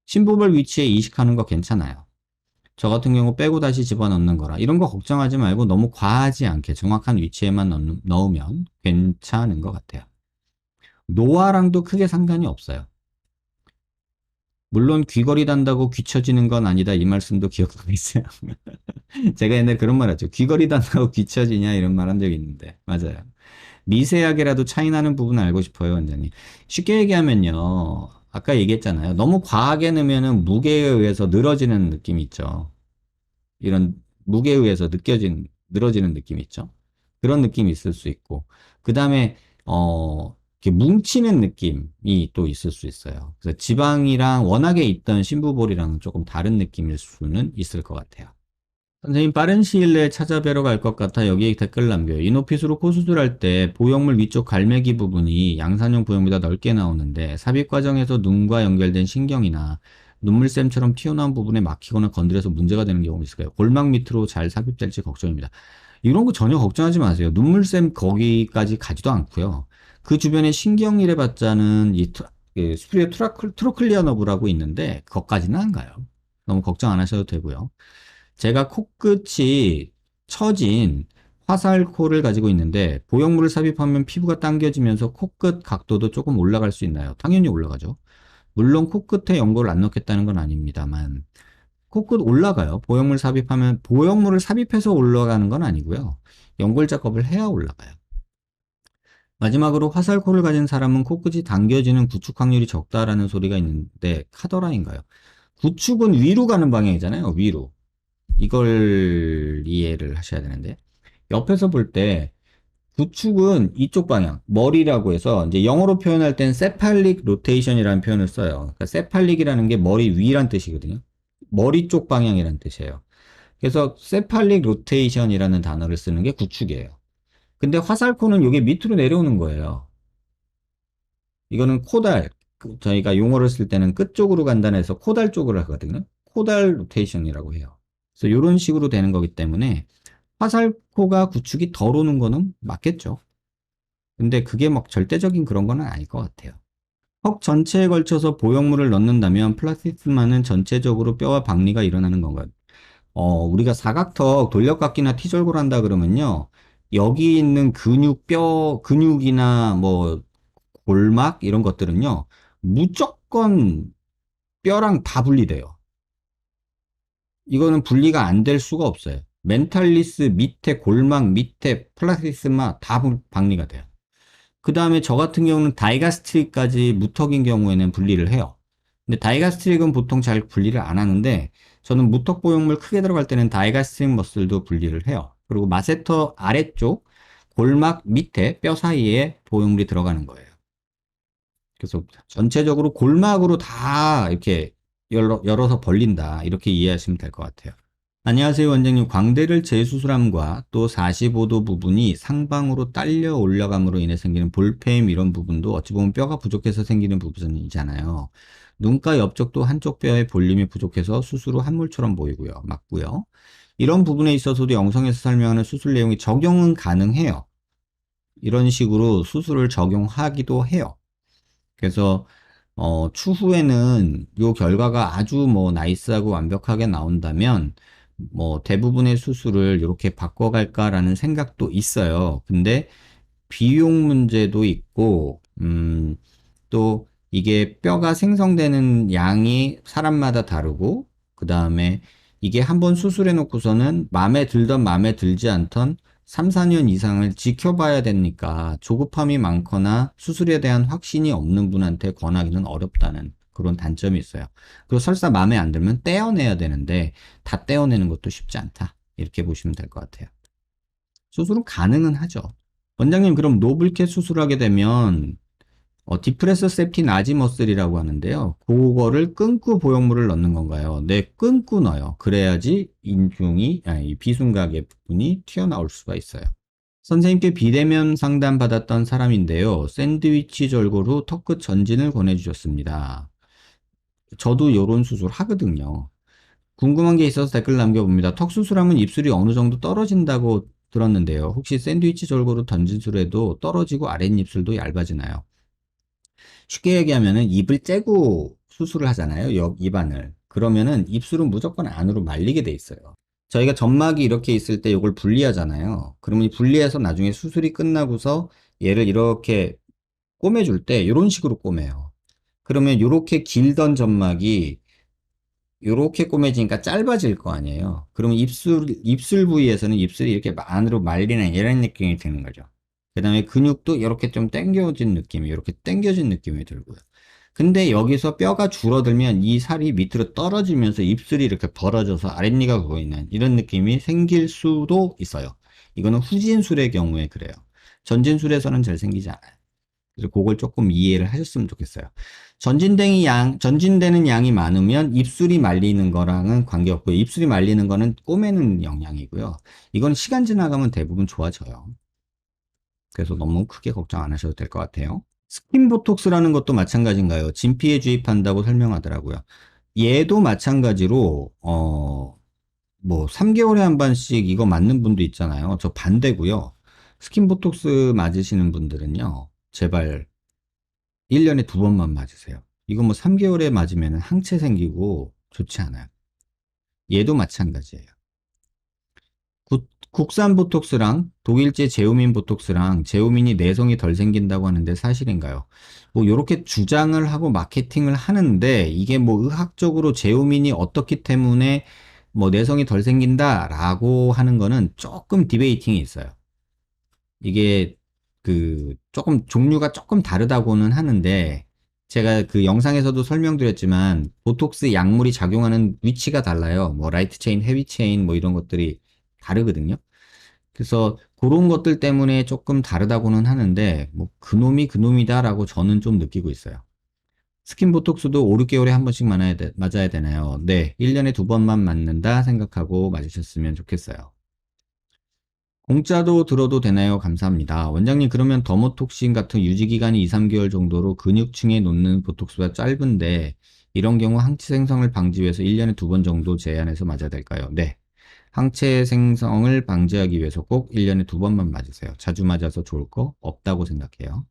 심부볼 위치에 이식하는 거 괜찮아요. 저 같은 경우 빼고 다시 집어넣는 거라 이런 거 걱정하지 말고 너무 과하지 않게 정확한 위치에만 넣으면 괜찮은 것 같아요. 노화랑도 크게 상관이 없어요. 물론 귀걸이 단다고 귀처지는 건 아니다 이 말씀도 기억하고 있어요. 제가 옛날에 그런 말 하죠. 귀걸이 단다고 귀처지냐 이런 말 한 적이 있는데 맞아요. 미세하게라도 차이 나는 부분을 알고 싶어요, 원장님. 쉽게 얘기하면요. 아까 얘기했잖아요. 너무 과하게 넣으면 무게에 의해서 늘어지는 느낌이 있죠. 이런 무게에 의해서 늘어지는 느낌이 있죠. 그런 느낌이 있을 수 있고. 그 다음에, 이렇게 뭉치는 느낌이 또 있을 수 있어요. 그래서 지방이랑 워낙에 있던 신부볼이랑 조금 다른 느낌일 수는 있을 것 같아요. 선생님 빠른 시일 내에 찾아뵈러 갈 것 같아 여기에 댓글 남겨요. 이노핏으로 코 수술할 때 보형물 위쪽 갈매기 부분이 양산형 보형보다 넓게 나오는데 삽입 과정에서 눈과 연결된 신경이나 눈물샘처럼 튀어나온 부분에 막히거나 건드려서 문제가 되는 경우가 있을까요? 골막 밑으로 잘 삽입될지 걱정입니다. 이런 거 전혀 걱정하지 마세요. 눈물샘 거기까지 가지도 않고요. 그 주변에 신경이래 봤자는 스프리어 트로클리어 너브라고 있는데 그것까지는 안 가요. 너무 걱정 안 하셔도 되고요. 제가 코끝이 처진 화살코를 가지고 있는데 보형물을 삽입하면 피부가 당겨지면서 코끝 각도도 조금 올라갈 수 있나요? 당연히 올라가죠. 물론 코끝에 연고를 안 넣겠다는 건 아닙니다만 코끝 올라가요. 보형물을 삽입해서 올라가는 건 아니고요. 연골 작업을 해야 올라가요. 마지막으로 화살코를 가진 사람은 코끝이 당겨지는 구축 확률이 적다라는 소리가 있는데 카더라인가요? 구축은 위로 가는 방향이잖아요. 위로. 이걸 이해를 하셔야 되는데 옆에서 볼 때 구축은 이쪽 방향 머리라고 해서 이제 영어로 표현할 땐 세팔릭 로테이션이라는 표현을 써요. 그러니까 세팔릭이라는 게 머리 위란 뜻이거든요. 머리 쪽 방향이라는 뜻이에요. 그래서 세팔릭 로테이션이라는 단어를 쓰는 게 구축이에요. 근데 화살코는 이게 밑으로 내려오는 거예요. 이거는 코달 저희가 용어를 쓸 때는 끝 쪽으로 간다는 해서 코달 쪽으로 하거든요. 코달 로테이션이라고 해요. 그래서 이런 식으로 되는 거기 때문에 화살코가 구축이 덜 오는 거는 맞겠죠. 근데 그게 막 절대적인 그런 거는 아닐 것 같아요. 턱 전체에 걸쳐서 보형물을 넣는다면 플라스티스마는 전체적으로 뼈와 박리가 일어나는 건가요? 우리가 사각턱 돌려깎기나 티절골 한다 그러면요. 여기 있는 근육이나 뭐 골막 이런 것들은요. 무조건 뼈랑 다 분리돼요. 이거는 분리가 안 될 수가 없어요. 멘탈리스 밑에 골막 밑에 플라티스마 다 박리가 돼요. 그 다음에 저 같은 경우는 다이가스트릭까지 무턱인 경우에는 분리를 해요. 근데 다이가스트릭은 보통 잘 분리를 안 하는데 저는 무턱 보형물 크게 들어갈 때는 다이가스트릭 머슬도 분리를 해요. 그리고 마세터 아래쪽 골막 밑에 뼈 사이에 보형물이 들어가는 거예요. 그래서 전체적으로 골막으로 다 이렇게 열어서 벌린다. 이렇게 이해하시면 될 것 같아요. 안녕하세요, 원장님. 광대를 재수술함과 또 45도 부분이 상방으로 딸려 올라감으로 인해 생기는 볼펜 이런 부분도 어찌 보면 뼈가 부족해서 생기는 부분이잖아요. 눈가 옆쪽도 한쪽 뼈의 볼륨이 부족해서 수술 후 한물처럼 보이고요. 맞고요. 이런 부분에 있어서도 영상에서 설명하는 수술 내용이 적용은 가능해요. 이런 식으로 수술을 적용하기도 해요. 그래서 추후에는 요 결과가 아주 뭐 나이스하고 완벽하게 나온다면 뭐 대부분의 수술을 이렇게 바꿔갈까라는 생각도 있어요. 근데 비용 문제도 있고, 또 이게 뼈가 생성되는 양이 사람마다 다르고, 그 다음에 이게 한번 수술해 놓고서는 마음에 들던 마음에 들지 않던 3, 4년 이상을 지켜봐야 되니까 조급함이 많거나 수술에 대한 확신이 없는 분한테 권하기는 어렵다는 그런 단점이 있어요. 그리고 설사 마음에 안 들면 떼어내야 되는데 다 떼어내는 것도 쉽지 않다. 이렇게 보시면 될 것 같아요. 수술은 가능은 하죠. 원장님, 그럼 노블캣 수술하게 되면 디프레서 septi 나지머슬이라고 하는데요. 그거를 끊고 보형물을 넣는 건가요? 네, 끊고 넣어요. 그래야지 이 비순각의 부분이 튀어나올 수가 있어요. 선생님께 비대면 상담 받았던 사람인데요. 샌드위치 절골 후 턱끝 전진을 권해주셨습니다. 저도 이런 수술 하거든요. 궁금한 게 있어서 댓글 남겨봅니다. 턱 수술하면 입술이 어느 정도 떨어진다고 들었는데요. 혹시 샌드위치 절골 후 전진술에도 떨어지고 아랫입술도 얇아지나요? 쉽게 얘기하면은 입을 째고 수술을 하잖아요. 입안을. 그러면은 입술은 무조건 안으로 말리게 돼 있어요. 저희가 점막이 이렇게 있을 때 이걸 분리하잖아요. 그러면 분리해서 나중에 수술이 끝나고서 얘를 이렇게 꼬매줄 때 이런 식으로 꼬매요. 그러면 이렇게 길던 점막이 이렇게 꼬매지니까 짧아질 거 아니에요. 그러면 입술 부위에서는 입술이 이렇게 안으로 말리는 이런 느낌이 드는 거죠. 그 다음에 근육도 이렇게 좀 당겨진 느낌이, 이렇게 당겨진 느낌이 들고요. 근데 여기서 뼈가 줄어들면 이 살이 밑으로 떨어지면서 입술이 이렇게 벌어져서 아랫니가 보이는 이런 느낌이 생길 수도 있어요. 이거는 후진술의 경우에 그래요. 전진술에서는 잘 생기지 않아요. 그래서 그걸 조금 이해를 하셨으면 좋겠어요. 전진되는 양이 많으면 입술이 말리는 거랑은 관계없고요. 입술이 말리는 거는 꼬매는 영향이고요. 이건 시간 지나가면 대부분 좋아져요. 그래서 너무 크게 걱정 안 하셔도 될 것 같아요. 스킨보톡스라는 것도 마찬가지인가요? 진피에 주입한다고 설명하더라고요. 얘도 마찬가지로 뭐 3개월에 한 번씩 이거 맞는 분도 있잖아요. 저 반대고요. 스킨보톡스 맞으시는 분들은요. 제발 1년에 2번만 맞으세요. 이거 뭐 3개월에 맞으면 항체 생기고 좋지 않아요. 얘도 마찬가지예요. 국산 보톡스랑 독일제 제오민 보톡스랑 제오민이 내성이 덜 생긴다고 하는데 사실인가요? 뭐 이렇게 주장을 하고 마케팅을 하는데 이게 뭐 의학적으로 제오민이 어떻기 때문에 뭐 내성이 덜 생긴다라고 하는 거는 조금 디베이팅이 있어요. 이게 그 조금 종류가 조금 다르다고는 하는데 제가 그 영상에서도 설명드렸지만 보톡스 약물이 작용하는 위치가 달라요. 뭐 라이트 체인, 헤비 체인 뭐 이런 것들이 다르거든요. 그래서 그런 것들 때문에 조금 다르다고는 하는데 뭐 그놈이 그놈이다라고 저는 좀 느끼고 있어요. 스킨 보톡스도 5, 6개월에 한 번씩 맞아야 되나요? 네, 1년에 2번만 맞는다 생각하고 맞으셨으면 좋겠어요. 공짜도 들어도 되나요? 감사합니다. 원장님, 그러면 더모톡신 같은 유지기간이 2, 3개월 정도로 근육층에 놓는 보톡스가 짧은데 이런 경우 항체 생성을 방지 위해서 1년에 2번 정도 제한해서 맞아야 될까요? 네. 항체 생성을 방지하기 위해서 꼭 1년에 2번만 맞으세요. 자주 맞아서 좋을 거 없다고 생각해요.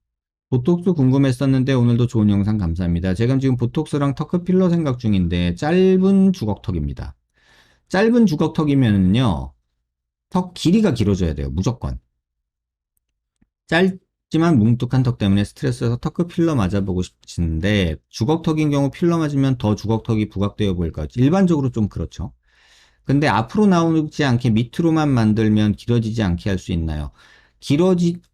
보톡스 궁금했었는데 오늘도 좋은 영상 감사합니다. 제가 지금 보톡스랑 터크 필러 생각 중인데 짧은 주걱턱입니다. 짧은 주걱턱이면요. 턱 길이가 길어져야 돼요. 무조건. 짧지만 뭉툭한 턱 때문에 스트레스에서 턱끝 필러 맞아보고 싶으신데 주걱턱인 경우 필러 맞으면 더 주걱턱이 부각되어 보일까요? 일반적으로 좀 그렇죠. 근데 앞으로 나오지 않게 밑으로만 만들면 길어지지 않게 할 수 있나요?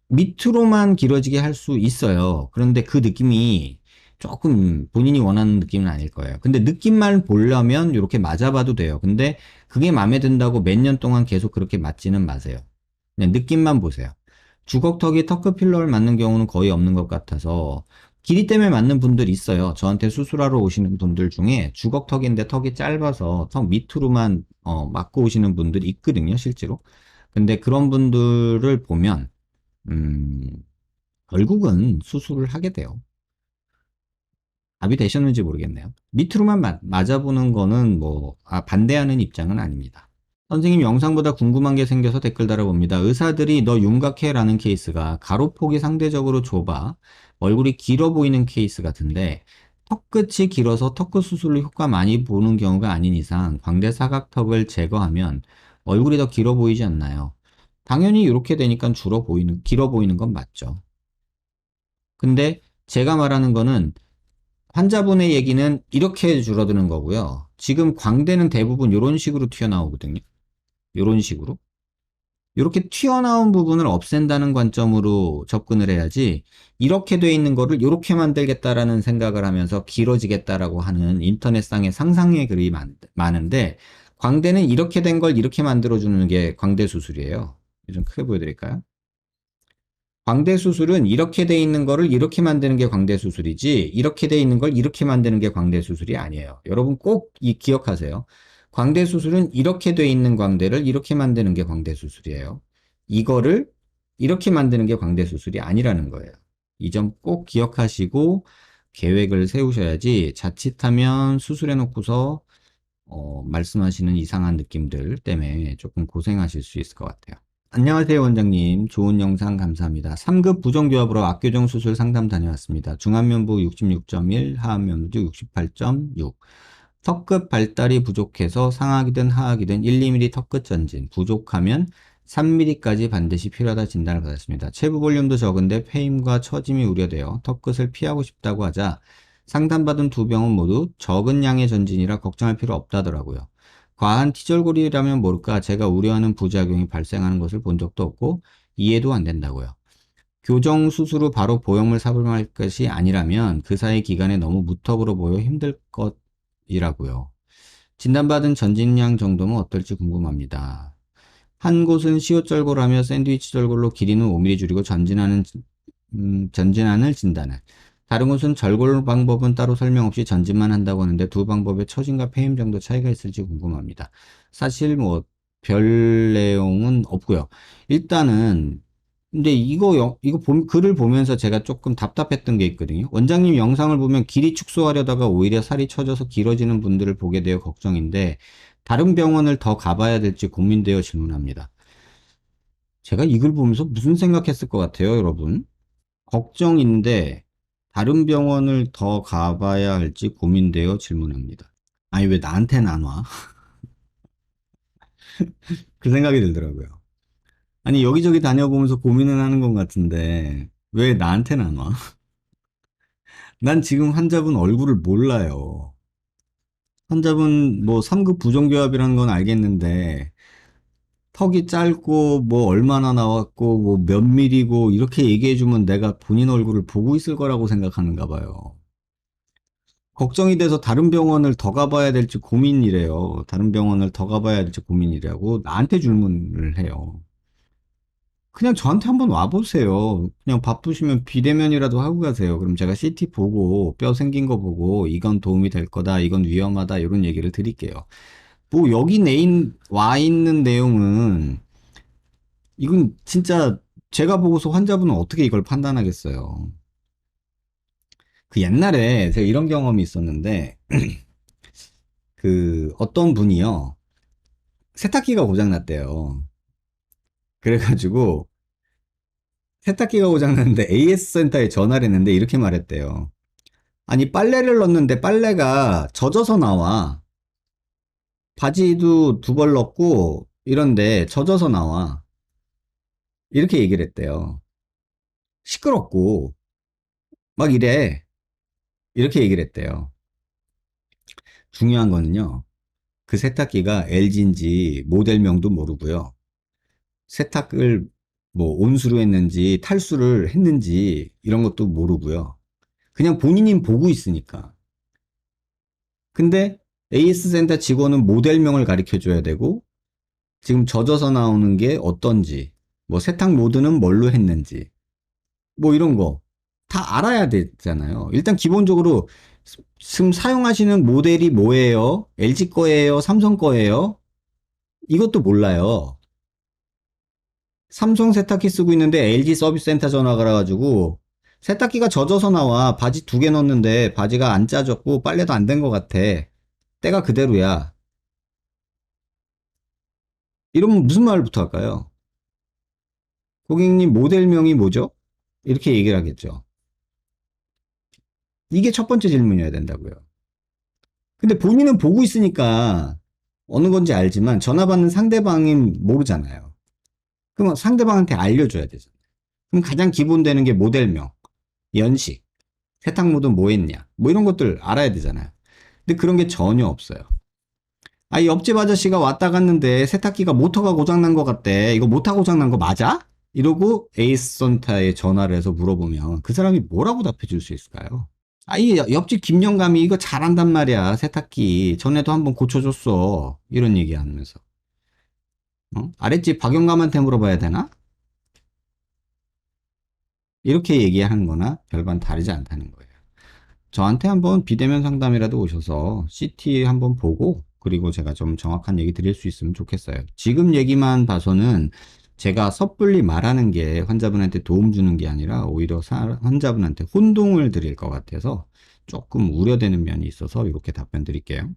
밑으로만 길어지게 할 수 있어요. 그런데 그 느낌이 조금 본인이 원하는 느낌은 아닐 거예요. 근데 느낌만 보려면 이렇게 맞아봐도 돼요. 근데 그게 마음에 든다고 몇 년 동안 계속 그렇게 맞지는 마세요. 그냥 느낌만 보세요. 주걱턱이 턱끝 필러를 맞는 경우는 거의 없는 것 같아서 길이 때문에 맞는 분들 있어요. 저한테 수술하러 오시는 분들 중에 주걱턱인데 턱이 짧아서 턱 밑으로만 맞고 오시는 분들이 있거든요, 실제로. 근데 그런 분들을 보면 음, 결국은 수술을 하게 돼요. 답이 되셨는지 모르겠네요. 밑으로만 맞아보는 거는 반대하는 입장은 아닙니다. 선생님 영상보다 궁금한 게 생겨서 댓글 달아봅니다. 의사들이 너 윤곽해 라는 케이스가 가로폭이 상대적으로 좁아 얼굴이 길어 보이는 케이스 같은데 턱끝이 길어서 턱끝 수술로 효과 많이 보는 경우가 아닌 이상 광대 사각턱을 제거하면 얼굴이 더 길어 보이지 않나요? 당연히 이렇게 되니까 길어 보이는 건 맞죠. 근데 제가 말하는 거는 환자분의 얘기는 이렇게 줄어드는 거고요. 지금 광대는 대부분 이런 식으로 튀어나오거든요. 이런 식으로. 이렇게 튀어나온 부분을 없앤다는 관점으로 접근을 해야지 이렇게 돼 있는 거를 이렇게 만들겠다라는 생각을 하면서 길어지겠다라고 하는 인터넷상의 상상의 글이 많은데 광대는 이렇게 된 걸 이렇게 만들어주는 게 광대 수술이에요. 좀 크게 보여드릴까요? 광대 수술은 이렇게 돼 있는 거를 이렇게 만드는 게 광대 수술이지, 이렇게 돼 있는 걸 이렇게 만드는 게 광대 수술이 아니에요. 여러분 꼭 기억하세요. 광대 수술은 이렇게 돼 있는 광대를 이렇게 만드는 게 광대 수술이에요. 이거를 이렇게 만드는 게 광대 수술이 아니라는 거예요. 이 점 꼭 기억하시고 계획을 세우셔야지, 자칫하면 수술해 놓고서 말씀하시는 이상한 느낌들 때문에 조금 고생하실 수 있을 것 같아요. 안녕하세요, 원장님. 좋은 영상 감사합니다. 3급 부정교합으로 악교정 수술 상담 다녀왔습니다. 중안면부 66.1, 하안면부 68.6. 턱끝 발달이 부족해서 상악이든 하악이든 1, 2mm 턱끝 전진, 부족하면 3mm까지 반드시 필요하다 진단을 받았습니다. 체부 볼륨도 적은데 패임과 처짐이 우려되어 턱끝을 피하고 싶다고 하자 상담받은 두 병은 모두 적은 양의 전진이라 걱정할 필요 없다더라고요. 과한 티절골이라면 모를까 제가 우려하는 부작용이 발생하는 것을 본 적도 없고 이해도 안 된다고요. 교정 수술 후 바로 보형물 삽입할 것이 아니라면 그 사이 기간에 너무 무턱으로 보여 힘들 것이라고요. 진단받은 전진량 정도는 어떨지 궁금합니다. 한 곳은 시옷절골하며 샌드위치 절골로 길이는 5mm 줄이고 전진안을 진단을. 다른 곳은 절골 방법은 따로 설명 없이 전진만 한다고 하는데 두 방법의 처진과 폐임 정도 차이가 있을지 궁금합니다. 사실 뭐 별 내용은 없고요. 일단은 근데 글을 보면서 제가 조금 답답했던 게 있거든요. 원장님 영상을 보면 길이 축소하려다가 오히려 살이 처져서 길어지는 분들을 보게 되어 걱정인데 다른 병원을 더 가봐야 될지 고민되어 질문합니다. 제가 이 글 보면서 무슨 생각했을 것 같아요, 여러분? 걱정인데 다른 병원을 더 가봐야 할지 고민되어 질문합니다. 아니, 왜 나한테는 안 와? 그 생각이 들더라고요. 아니, 여기저기 다녀보면서 고민은 하는 것 같은데 왜 나한테는 안 와? 난 지금 환자분 얼굴을 몰라요. 환자분 뭐 3급 부정교합이라는 건 알겠는데 턱이 짧고 뭐 얼마나 나왔고 뭐 몇 밀이고 이렇게 얘기해주면 내가 본인 얼굴을 보고 있을 거라고 생각하는가 봐요. 걱정이 돼서 다른 병원을 더 가봐야 될지 고민이래요. 다른 병원을 더 가봐야 될지 고민이라고 나한테 질문을 해요. 그냥 저한테 한번 와보세요. 그냥 바쁘시면 비대면이라도 하고 가세요. 그럼 제가 CT 보고 뼈 생긴 거 보고 이건 도움이 될 거다, 이건 위험하다 이런 얘기를 드릴게요. 뭐 여기 와 있는 내용은 이건 진짜 제가 보고서 환자분은 어떻게 이걸 판단하겠어요. 그 옛날에 제가 이런 경험이 있었는데 그 어떤 분이요. 세탁기가 고장났대요. 그래가지고 세탁기가 고장났는데 AS 센터에 전화를 했는데 이렇게 말했대요. 아니 빨래를 넣었는데 빨래가 젖어서 나와. 바지도 두 벌 넣고 이런데 젖어서 나와. 이렇게 얘기를 했대요. 시끄럽고 막 이래. 이렇게 얘기를 했대요. 중요한 거는요. 그 세탁기가 LG인지 모델명도 모르고요. 세탁을 뭐 온수로 했는지 탈수를 했는지 이런 것도 모르고요. 그냥 본인이 보고 있으니까. 근데 AS 센터 직원은 모델명을 가르쳐 줘야 되고 지금 젖어서 나오는 게 어떤지, 뭐 세탁 모드는 뭘로 했는지, 뭐 이런 거 다 알아야 되잖아요. 일단 기본적으로 지금 사용하시는 모델이 뭐예요? LG 거예요? 삼성 거예요? 이것도 몰라요. 삼성 세탁기 쓰고 있는데 LG 서비스 센터 전화 걸어가지고 세탁기가 젖어서 나와. 바지 두 개 넣었는데 바지가 안 짜졌고 빨래도 안 된 것 같아. 때가 그대로야. 이러면 무슨 말부터 할까요? 고객님 모델명이 뭐죠? 이렇게 얘기를 하겠죠. 이게 첫 번째 질문이어야 된다고요. 근데 본인은 보고 있으니까 어느 건지 알지만 전화 받는 상대방이 모르잖아요. 그럼 상대방한테 알려줘야 되잖아요. 그럼 가장 기본 되는 게 모델명, 연식, 세탁 모드 뭐 했냐, 뭐 이런 것들 알아야 되잖아요. 근데 그런 게 전혀 없어요. 아, 옆집 아저씨가 왔다 갔는데 세탁기가 모터가 고장난 것 같대. 이거 모터 고장난 거 맞아? 이러고 에이스 센터에 전화를 해서 물어보면 그 사람이 뭐라고 답해 줄 수 있을까요? 아, 이 옆집 김영감이 이거 잘한단 말이야. 세탁기. 전에도 한번 고쳐줬어. 이런 얘기 하면서. 아랫집 박영감한테 물어봐야 되나? 이렇게 얘기하는 거나 별반 다르지 않다는 거예요. 저한테 한번 비대면 상담이라도 오셔서 CT 한번 보고 그리고 제가 좀 정확한 얘기 드릴 수 있으면 좋겠어요. 지금 얘기만 봐서는 제가 섣불리 말하는 게 환자분한테 도움 주는 게 아니라 오히려 환자분한테 혼동을 드릴 것 같아서 조금 우려되는 면이 있어서 이렇게 답변 드릴게요.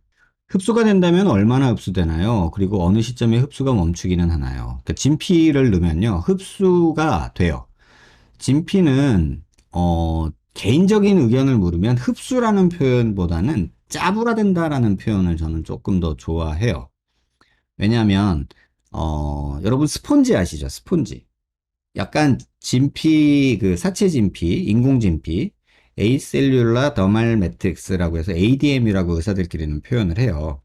흡수가 된다면 얼마나 흡수되나요? 그리고 어느 시점에 흡수가 멈추기는 하나요? 그러니까 진피를 넣으면요, 흡수가 돼요. 진피는 개인적인 의견을 물으면 흡수라는 표현보다는 짜부라된다라는 표현을 저는 조금 더 좋아해요. 왜냐하면 여러분 스폰지 아시죠? 스폰지. 약간 진피, 그 사체 진피, 인공 진피, 에이셀룰라 더말 매트릭스라고 해서 ADM이라고 의사들끼리는 표현을 해요.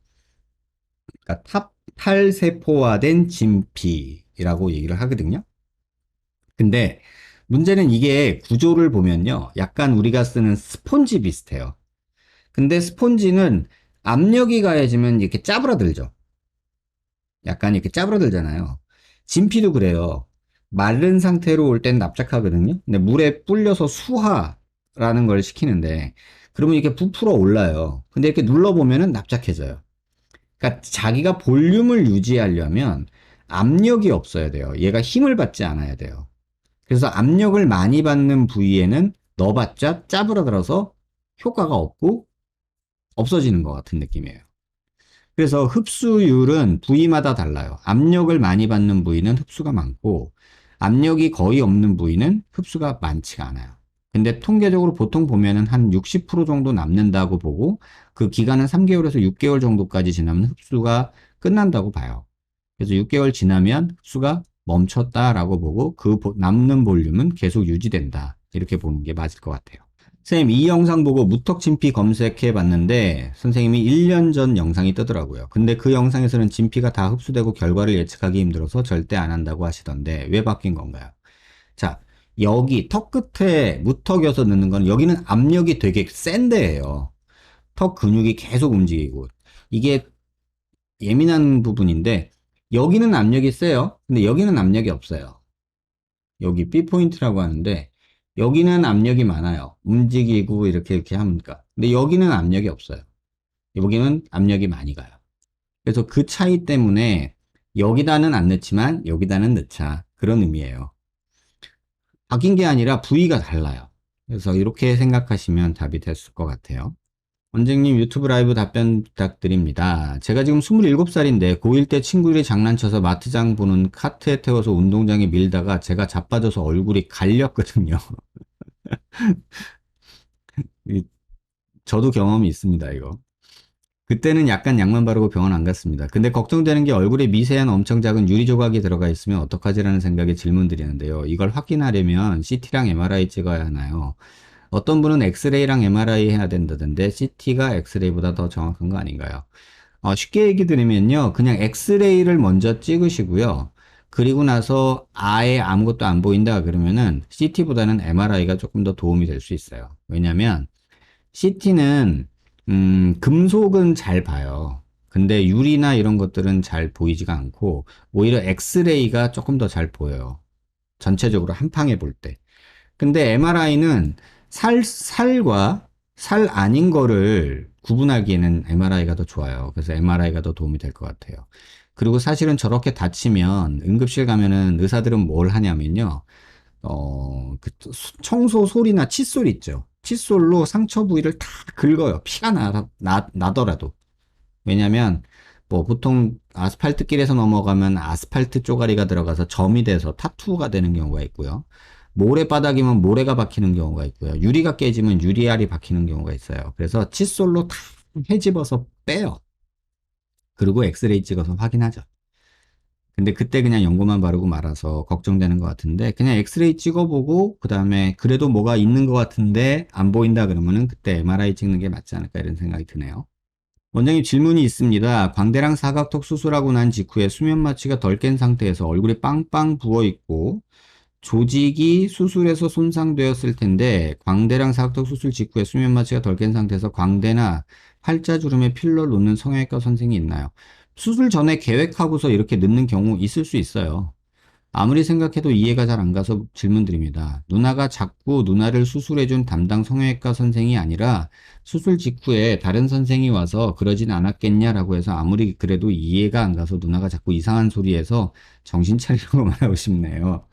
그러니까 탈세포화된 진피라고 얘기를 하거든요. 근데 문제는 이게 구조를 보면요, 약간 우리가 쓰는 스폰지 비슷해요. 근데 스폰지는 압력이 가해지면 이렇게 짜부라들죠. 약간 이렇게 짜부라들잖아요. 진피도 그래요. 마른 상태로 올 땐 납작하거든요. 근데 물에 불려서 수화라는 걸 시키는데 그러면 이렇게 부풀어 올라요. 근데 이렇게 눌러보면은 납작해져요. 그러니까 자기가 볼륨을 유지하려면 압력이 없어야 돼요. 얘가 힘을 받지 않아야 돼요. 그래서 압력을 많이 받는 부위에는 넣어봤자 짜부러들어서 효과가 없고 없어지는 것 같은 느낌이에요. 그래서 흡수율은 부위마다 달라요. 압력을 많이 받는 부위는 흡수가 많고 압력이 거의 없는 부위는 흡수가 많지가 않아요. 근데 통계적으로 보통 보면은 한 60% 정도 남는다고 보고 그 기간은 3개월에서 6개월 정도까지 지나면 흡수가 끝난다고 봐요. 그래서 6개월 지나면 흡수가 멈췄다라고 보고 그 남는 볼륨은 계속 유지된다. 이렇게 보는 게 맞을 것 같아요. 선생님, 이 영상 보고 무턱진피 검색해 봤는데 선생님이 1년 전 영상이 뜨더라고요. 근데 그 영상에서는 진피가 다 흡수되고 결과를 예측하기 힘들어서 절대 안 한다고 하시던데 왜 바뀐 건가요? 자, 여기 턱 끝에 무턱이어서 넣는 건 여기는 압력이 되게 센 데예요. 턱 근육이 계속 움직이고 이게 예민한 부분인데 여기는 압력이 세요. 근데 여기는 압력이 없어요. 여기 B 포인트라고 하는데 여기는 압력이 많아요. 움직이고 이렇게 하니까. 근데 여기는 압력이 없어요. 여기는 압력이 많이 가요. 그래서 그 차이 때문에 여기다는 안 넣지만 여기다는 넣자. 그런 의미예요. 바뀐 게 아니라 부위가 달라요. 그래서 이렇게 생각하시면 답이 됐을 것 같아요. 원장님 유튜브 라이브 답변 부탁드립니다. 제가 지금 27살인데 고1 때 친구들이 장난쳐서 마트장 보는 카트에 태워서 운동장에 밀다가 제가 자빠져서 얼굴이 갈렸거든요. 저도 경험이 있습니다, 이거. 그때는 약간 약만 바르고 병원 안 갔습니다. 근데 걱정되는 게 얼굴에 미세한 엄청 작은 유리 조각이 들어가 있으면 어떡하지라는 생각에 질문 드리는데요. 이걸 확인하려면 CT랑 MRI 찍어야 하나요? 어떤 분은 엑스레이랑 MRI 해야 된다던데 CT가 엑스레이보다 더 정확한 거 아닌가요? 쉽게 얘기 드리면요. 그냥 엑스레이를 먼저 찍으시고요. 그리고 나서 아예 아무것도 안 보인다 그러면은 CT보다는 MRI가 조금 더 도움이 될 수 있어요. 왜냐면 CT는 금속은 잘 봐요. 근데 유리나 이런 것들은 잘 보이지가 않고 오히려 엑스레이가 조금 더 잘 보여요. 전체적으로 한 방에 볼 때. 근데 MRI는 살과 살 아닌 거를 구분하기에는 MRI가 더 좋아요. 그래서 MRI가 더 도움이 될 것 같아요. 그리고 사실은 저렇게 다치면 응급실 가면은 의사들은 뭘 하냐면요. 그 청소 소리나 칫솔 있죠. 칫솔로 상처 부위를 다 긁어요. 피가 나더라도. 왜냐면 뭐 보통 아스팔트 길에서 넘어가면 아스팔트 쪼가리가 들어가서 점이 돼서 타투가 되는 경우가 있고요. 모래바닥이면 모래가 박히는 경우가 있고요. 유리가 깨지면 유리알이 박히는 경우가 있어요. 그래서 칫솔로 다 헤집어서 빼요. 그리고 엑스레이 찍어서 확인하죠. 근데 그때 그냥 연고만 바르고 말아서 걱정되는 것 같은데 그냥 엑스레이 찍어보고 그 다음에 그래도 뭐가 있는 것 같은데 안 보인다 그러면은 그때 MRI 찍는 게 맞지 않을까 이런 생각이 드네요. 원장님 질문이 있습니다. 광대랑 사각턱 수술하고 난 직후에 수면 마취가 덜 깬 상태에서 얼굴이 빵빵 부어 있고 조직이 수술에서 손상되었을 텐데 광대랑 사각턱 수술 직후에 수면 마취가 덜 깬 상태에서 광대나 팔자주름에 필러를 놓는 성형외과 선생이 있나요? 수술 전에 계획하고서 이렇게 넣는 경우 있을 수 있어요. 아무리 생각해도 이해가 잘 안 가서 질문드립니다. 누나가 자꾸 누나를 수술해준 담당 성형외과 선생이 아니라 수술 직후에 다른 선생이 와서 그러진 않았겠냐라고 해서 아무리 그래도 이해가 안 가서 누나가 자꾸 이상한 소리해서 정신 차리라고 말하고 싶네요.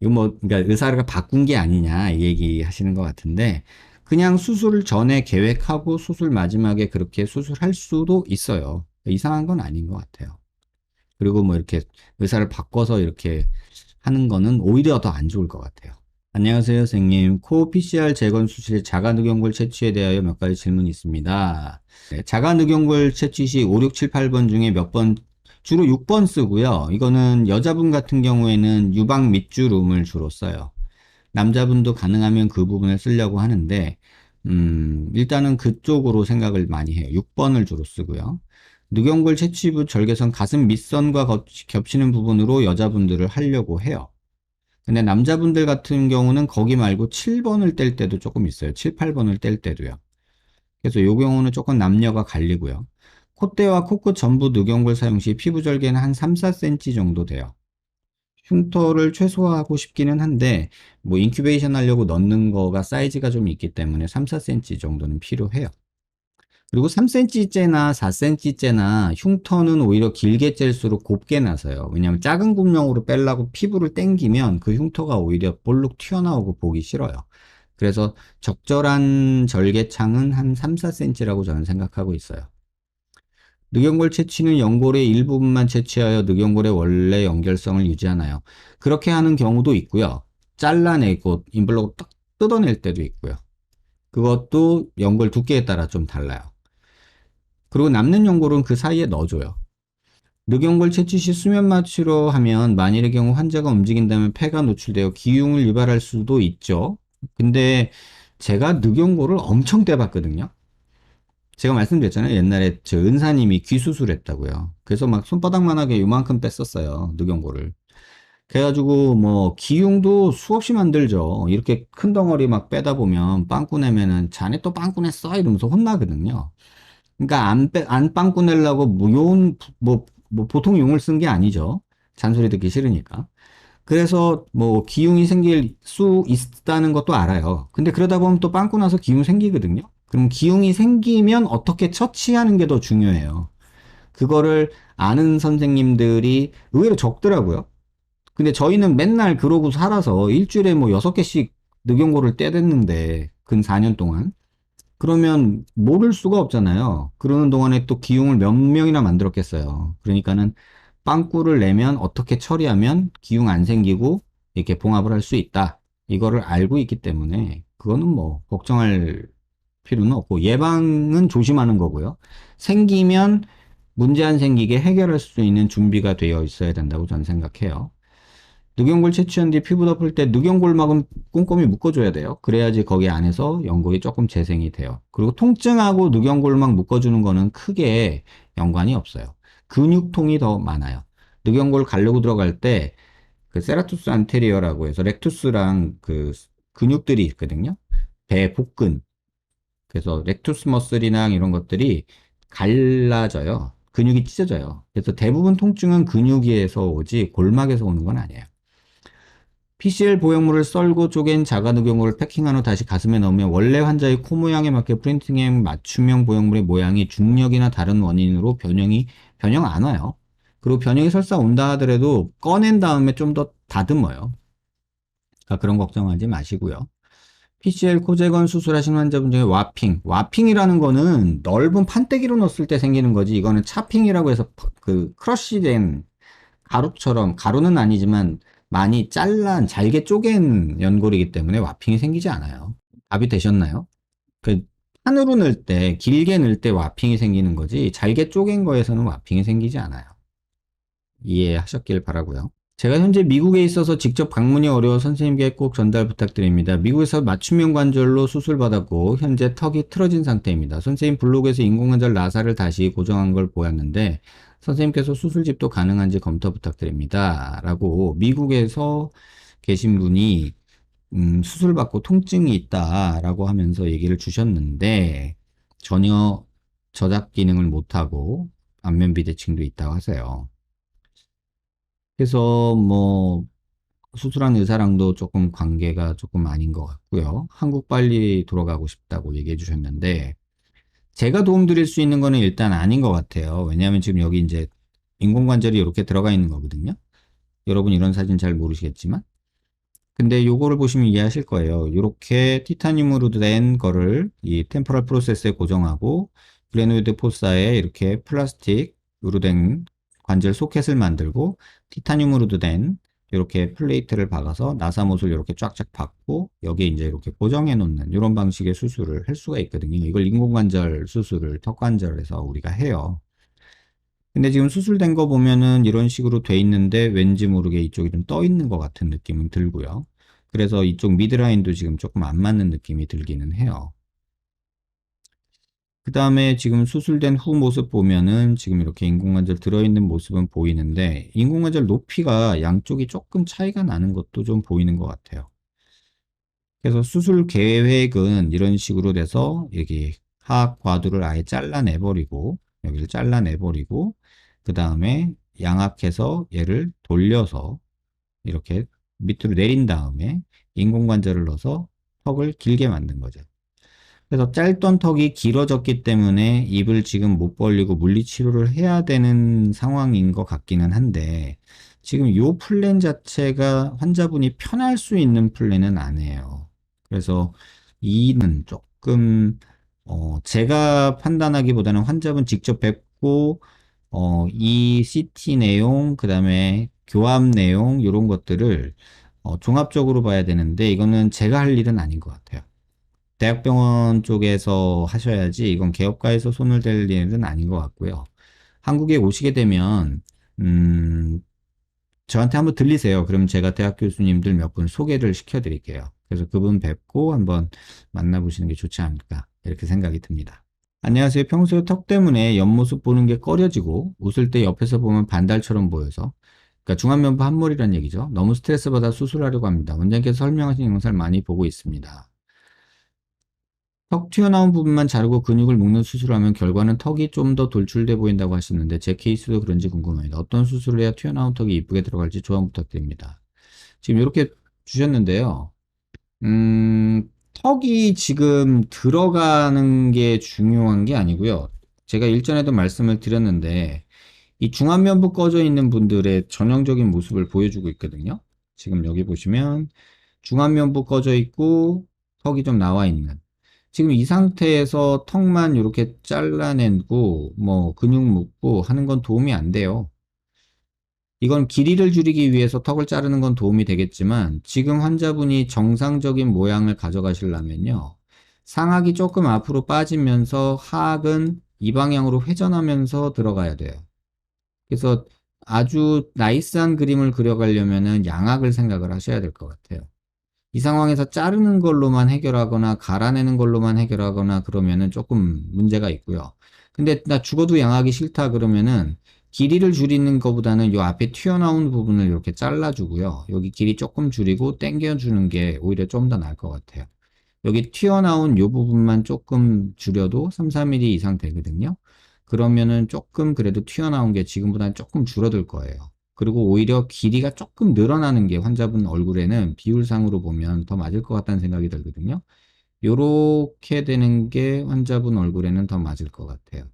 이거 뭐, 그러니까 의사가 바꾼 게 아니냐, 이 얘기 하시는 것 같은데, 그냥 수술 전에 계획하고 수술 마지막에 그렇게 수술할 수도 있어요. 이상한 건 아닌 것 같아요. 그리고 뭐 이렇게 의사를 바꿔서 이렇게 하는 거는 오히려 더 안 좋을 것 같아요. 안녕하세요, 선생님. 코 PCR 재건 수술 자가누경골 채취에 대하여 몇 가지 질문이 있습니다. 네, 자가누경골 채취 시 5, 6, 7, 8번 중에 몇 번, 주로 6번 쓰고요. 이거는 여자분 같은 경우에는 유방 밑주름을 주로 써요. 남자분도 가능하면 그 부분을 쓰려고 하는데, 일단은 그쪽으로 생각을 많이 해요. 6번을 주로 쓰고요. 누경골 채취부 절개선 가슴 밑선과 겹치는 부분으로 여자분들을 하려고 해요. 근데 남자분들 같은 경우는 거기 말고 7번을 뗄 때도 조금 있어요. 7, 8번을 뗄 때도요. 그래서 이 경우는 조금 남녀가 갈리고요. 콧대와 코끝 전부 누경골 사용 시 피부 절개는 한 3, 4cm 정도 돼요. 흉터를 최소화하고 싶기는 한데 뭐 인큐베이션 하려고 넣는 거가 사이즈가 좀 있기 때문에 3, 4cm 정도는 필요해요. 그리고 3cm째나 4cm째나 흉터는 오히려 길게 짤수록 곱게 나서요. 왜냐하면 작은 곰령으로 빼려고 피부를 당기면 그 흉터가 오히려 볼록 튀어나오고 보기 싫어요. 그래서 적절한 절개창은 한 3, 4cm라고 저는 생각하고 있어요. 늑연골 채취는 연골의 일부분만 채취하여 늑연골의 원래 연결성을 유지하나요? 그렇게 하는 경우도 있고요. 잘라내고 인블록을 딱 뜯어낼 때도 있고요. 그것도 연골 두께에 따라 좀 달라요. 그리고 남는 연골은 그 사이에 넣어줘요. 늑연골 채취 시 수면 마취로 하면 만일의 경우 환자가 움직인다면 폐가 노출되어 기흉을 유발할 수도 있죠. 근데 제가 늑연골을 엄청 떼봤거든요. 제가 말씀드렸잖아요. 옛날에 저 은사님이 귀 수술했다고요. 그래서 막 손바닥만하게 요만큼 뺐었어요. 늑연골을. 그래가지고 뭐 기흉도 수없이 만들죠. 이렇게 큰 덩어리 막 빼다 보면 빵꾸 내면은 자네 또 빵꾸 냈어 이러면서 혼나거든요. 그러니까 안 빵꾸 내려고 뭐 보통 용을 쓴 게 아니죠. 잔소리 듣기 싫으니까. 그래서 뭐 기흉이 생길 수 있다는 것도 알아요. 근데 그러다 보면 또 빵꾸 나서 기흉 생기거든요. 그럼 기흉이 생기면 어떻게 처치하는 게 더 중요해요. 그거를 아는 선생님들이 의외로 적더라고요. 근데 저희는 맨날 그러고 살아서 일주일에 뭐 6개씩 늑연고를 떼댔는데 근 4년 동안 그러면 모를 수가 없잖아요. 그러는 동안에 또 기흉을 몇 명이나 만들었겠어요. 그러니까는 빵꾸를 내면 어떻게 처리하면 기흉 안 생기고 이렇게 봉합을 할 수 있다. 이거를 알고 있기 때문에 그거는 뭐 걱정할 필요는 없고 예방은 조심하는 거고요. 생기면 문제 안 생기게 해결할 수 있는 준비가 되어 있어야 된다고 저는 생각해요. 늑연골 채취한 뒤 피부 덮을 때 늑연골막은 꼼꼼히 묶어줘야 돼요. 그래야지 거기 안에서 연골이 조금 재생이 돼요. 그리고 통증하고 늑연골막 묶어주는 거는 크게 연관이 없어요. 근육통이 더 많아요. 늑연골 가려고 들어갈 때 그 세라투스 안테리어라고 해서 렉투스랑 그 근육들이 있거든요. 배 복근. 그래서 렉투스 머슬이나 이런 것들이 갈라져요. 근육이 찢어져요. 그래서 대부분 통증은 근육에서 오지 골막에서 오는 건 아니에요. PCL 보형물을 썰고 쪼갠 자가누경골을 패킹한 후 다시 가슴에 넣으면 원래 환자의 코 모양에 맞게 프린팅한 맞춤형 보형물의 모양이 중력이나 다른 원인으로 변형 안 와요. 그리고 변형이 설사 온다 하더라도 꺼낸 다음에 좀 더 다듬어요. 그러니까 그런 걱정하지 마시고요. PCL 코재건 수술하신 환자분 중에 와핑이라는 거는 넓은 판때기로 넣었을 때 생기는 거지. 이거는 차핑이라고 해서 그 크러쉬된 가루처럼 가루는 아니지만 많이 잘란 잘게 쪼갠 연골이기 때문에 와핑이 생기지 않아요. 답이 되셨나요? 그 판으로 넣을 때 길게 넣을 때 와핑이 생기는 거지 잘게 쪼갠 거에서는 와핑이 생기지 않아요. 이해하셨길 바라고요. 제가 현재 미국에 있어서 직접 방문이 어려워 선생님께 꼭 전달 부탁드립니다. 미국에서 맞춤형 관절로 수술받았고 현재 턱이 틀어진 상태입니다. 선생님 블로그에서 인공관절 나사를 다시 고정한 걸 보았는데 선생님께서 수술집도 가능한지 검토 부탁드립니다. 라고 미국에서 계신 분이 수술받고 통증이 있다라고 하면서 얘기를 주셨는데 전혀 저작 기능을 못하고 안면 비대칭도 있다고 하세요. 그래서 뭐 수술한 의사랑도 조금 관계가 조금 아닌 것 같고요. 한국 빨리 돌아가고 싶다고 얘기해 주셨는데 제가 도움드릴 수 있는 거는 일단 아닌 것 같아요. 왜냐하면 지금 여기 이제 인공관절이 이렇게 들어가 있는 거거든요. 여러분 이런 사진 잘 모르시겠지만. 근데 요거를 보시면 이해하실 거예요. 이렇게 티타늄으로 된 거를 이 템포럴 프로세스에 고정하고 그래노이드 포사에 이렇게 플라스틱으로 된 관절 소켓을 만들고 티타늄으로 된 이렇게 플레이트를 박아서 나사못을 이렇게 쫙쫙 박고 여기에 이제 이렇게 고정해 놓는 이런 방식의 수술을 할 수가 있거든요. 이걸 인공관절 수술을 턱관절에서 우리가 해요. 근데 지금 수술된 거 보면은 이런 식으로 돼 있는데 왠지 모르게 이쪽이 좀 떠 있는 것 같은 느낌은 들고요. 그래서 이쪽 미드라인도 지금 조금 안 맞는 느낌이 들기는 해요. 그 다음에 지금 수술된 후 모습 보면은 지금 이렇게 인공관절 들어있는 모습은 보이는데 인공관절 높이가 양쪽이 조금 차이가 나는 것도 좀 보이는 것 같아요. 그래서 수술 계획은 이런 식으로 돼서 여기 하악 과두를 아예 잘라내버리고 여기를 잘라내버리고 그 다음에 양압해서 얘를 돌려서 이렇게 밑으로 내린 다음에 인공관절을 넣어서 턱을 길게 만든 거죠. 그래서 짧던 턱이 길어졌기 때문에 입을 지금 못 벌리고 물리치료를 해야 되는 상황인 것 같기는 한데 지금 이 플랜 자체가 환자분이 편할 수 있는 플랜은 아니에요. 그래서 이는 조금 제가 판단하기보다는 환자분 직접 뵙고 이 CT 내용 그다음에 교합 내용 이런 것들을 종합적으로 봐야 되는데 이거는 제가 할 일은 아닌 것 같아요. 대학병원 쪽에서 하셔야지 이건 개업가에서 손을 댈 일은 아닌 것 같고요. 한국에 오시게 되면 음, 저한테 한번 들리세요. 그럼 제가 대학 교수님들 몇 분 소개를 시켜드릴게요. 그래서 그분 뵙고 한번 만나보시는 게 좋지 않을까 이렇게 생각이 듭니다. 안녕하세요. 평소에 턱 때문에 옆모습 보는 게 꺼려지고 웃을 때 옆에서 보면 반달처럼 보여서 그러니까 중안면부 함몰이라는 얘기죠. 너무 스트레스 받아 수술하려고 합니다. 원장님께서 설명하신 영상을 많이 보고 있습니다. 턱 튀어나온 부분만 자르고 근육을 묶는 수술을 하면 결과는 턱이 좀 더 돌출돼 보인다고 하시는데 제 케이스도 그런지 궁금합니다. 어떤 수술을 해야 튀어나온 턱이 이쁘게 들어갈지 조언 부탁드립니다. 지금 이렇게 주셨는데요. 턱이 지금 들어가는 게 중요한 게 아니고요. 제가 일전에도 말씀을 드렸는데 이 중안면부 꺼져 있는 분들의 전형적인 모습을 보여주고 있거든요. 지금 여기 보시면 중안면부 꺼져 있고 턱이 좀 나와 있는 지금 이 상태에서 턱만 이렇게 잘라내고 뭐 근육 묶고 하는 건 도움이 안 돼요. 이건 길이를 줄이기 위해서 턱을 자르는 건 도움이 되겠지만 지금 환자분이 정상적인 모양을 가져가시려면요. 상악이 조금 앞으로 빠지면서 하악은 이 방향으로 회전하면서 들어가야 돼요. 그래서 아주 나이스한 그림을 그려가려면은 양악을 생각을 하셔야 될 것 같아요. 이 상황에서 자르는 걸로만 해결하거나 갈아내는 걸로만 해결하거나 그러면은 조금 문제가 있고요. 근데 나 죽어도 양하기 싫다 그러면은 길이를 줄이는 것보다는 요 앞에 튀어나온 부분을 이렇게 잘라주고요. 여기 길이 조금 줄이고 당겨주는 게 오히려 좀 더 나을 것 같아요. 여기 튀어나온 요 부분만 조금 줄여도 3, 4mm 이상 되거든요. 그러면은 조금 그래도 튀어나온 게 지금보다는 조금 줄어들 거예요. 그리고 오히려 길이가 조금 늘어나는 게 환자분 얼굴에는 비율상으로 보면 더 맞을 것 같다는 생각이 들거든요. 요렇게 되는 게 환자분 얼굴에는 더 맞을 것 같아요.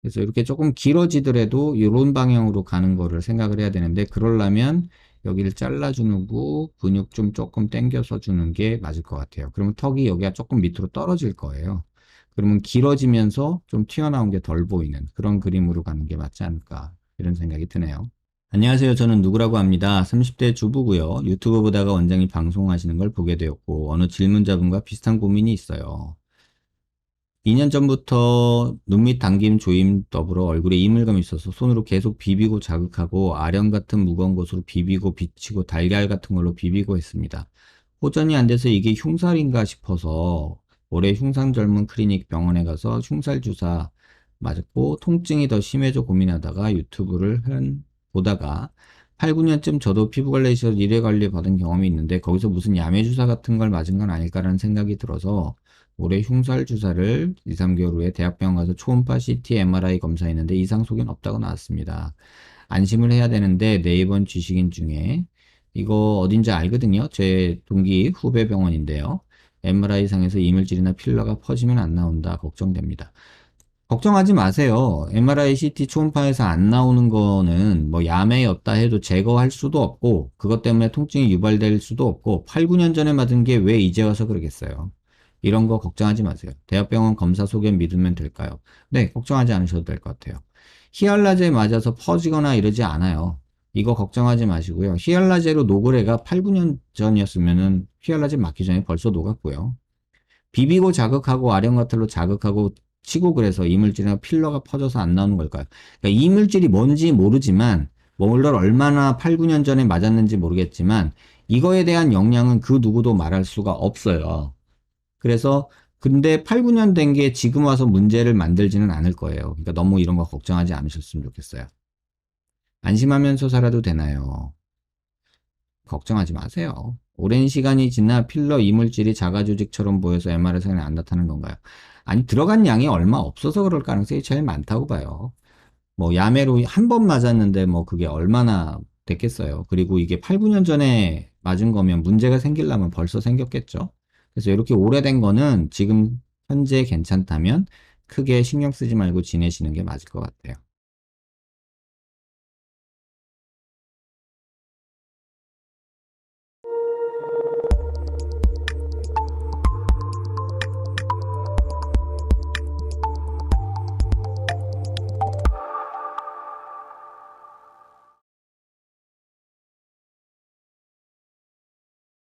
그래서 이렇게 조금 길어지더라도 이런 방향으로 가는 거를 생각을 해야 되는데 그러려면 여기를 잘라주고 근육 좀 조금 당겨서 주는 게 맞을 것 같아요. 그러면 턱이 여기가 조금 밑으로 떨어질 거예요. 그러면 길어지면서 좀 튀어나온 게 덜 보이는 그런 그림으로 가는 게 맞지 않을까 이런 생각이 드네요. 안녕하세요. 저는 누구라고 합니다. 30대 주부고요. 유튜브 보다가 원장님 방송하시는 걸 보게 되었고 어느 질문자분과 비슷한 고민이 있어요. 2년 전부터 눈밑 당김, 조임 더불어 얼굴에 이물감이 있어서 손으로 계속 비비고 자극하고 아령 같은 무거운 것으로 비비고 비치고 달걀 같은 걸로 비비고 했습니다. 호전이 안 돼서 이게 흉살인가 싶어서 올해 흉상 젊은 클리닉 병원에 가서 흉살 주사 맞았고 통증이 더 심해져 고민하다가 보다가 8, 9년쯤 저도 피부관리에서 일회 관리 받은 경험이 있는데 거기서 무슨 야매 주사 같은 걸 맞은 건 아닐까라는 생각이 들어서 올해 흉살 주사를 2, 3개월 후에 대학병원 가서 초음파 CT, MRI 검사했는데 이상 소견 없다고 나왔습니다. 안심을 해야 되는데 네이버 지식인 중에 이거 어딘지 알거든요. 제 동기 후배 병원인데요. MRI상에서 이물질이나 필러가 퍼지면 안 나온다. 걱정됩니다. 걱정하지 마세요. MRI, CT 초음파에서 안 나오는 거는 뭐 야매였다 해도 제거할 수도 없고 그것 때문에 통증이 유발될 수도 없고 8, 9년 전에 맞은 게 왜 이제 와서 그러겠어요. 이런 거 걱정하지 마세요. 대학병원 검사 소견 믿으면 될까요? 네, 걱정하지 않으셔도 될 것 같아요. 히알라제 맞아서 퍼지거나 이러지 않아요. 이거 걱정하지 마시고요. 히알라제로 녹을애가 8, 9년 전이었으면은 히알라제 맞기 전에 벌써 녹았고요. 비비고 자극하고 아령가탈로 자극하고 치고 그래서 이물질이나 필러가 퍼져서 안 나오는 걸까요? 그러니까 이물질이 뭔지 모르지만 뭘 얼마나 8, 9년 전에 맞았는지 모르겠지만 이거에 대한 영향은 그 누구도 말할 수가 없어요. 그래서 근데 8, 9년 된 게 지금 와서 문제를 만들지는 않을 거예요. 그러니까 너무 이런 거 걱정하지 않으셨으면 좋겠어요. 안심하면서 살아도 되나요? 걱정하지 마세요. 오랜 시간이 지나 필러 이물질이 자가 조직처럼 보여서 MRI상에 안 나타나는 건가요? 아니, 들어간 양이 얼마 없어서 그럴 가능성이 제일 많다고 봐요. 뭐, 야매로 한 번 맞았는데 뭐, 그게 얼마나 됐겠어요. 그리고 이게 8, 9년 전에 맞은 거면 문제가 생기려면 벌써 생겼겠죠. 그래서 이렇게 오래된 거는 지금 현재 괜찮다면 크게 신경 쓰지 말고 지내시는 게 맞을 것 같아요.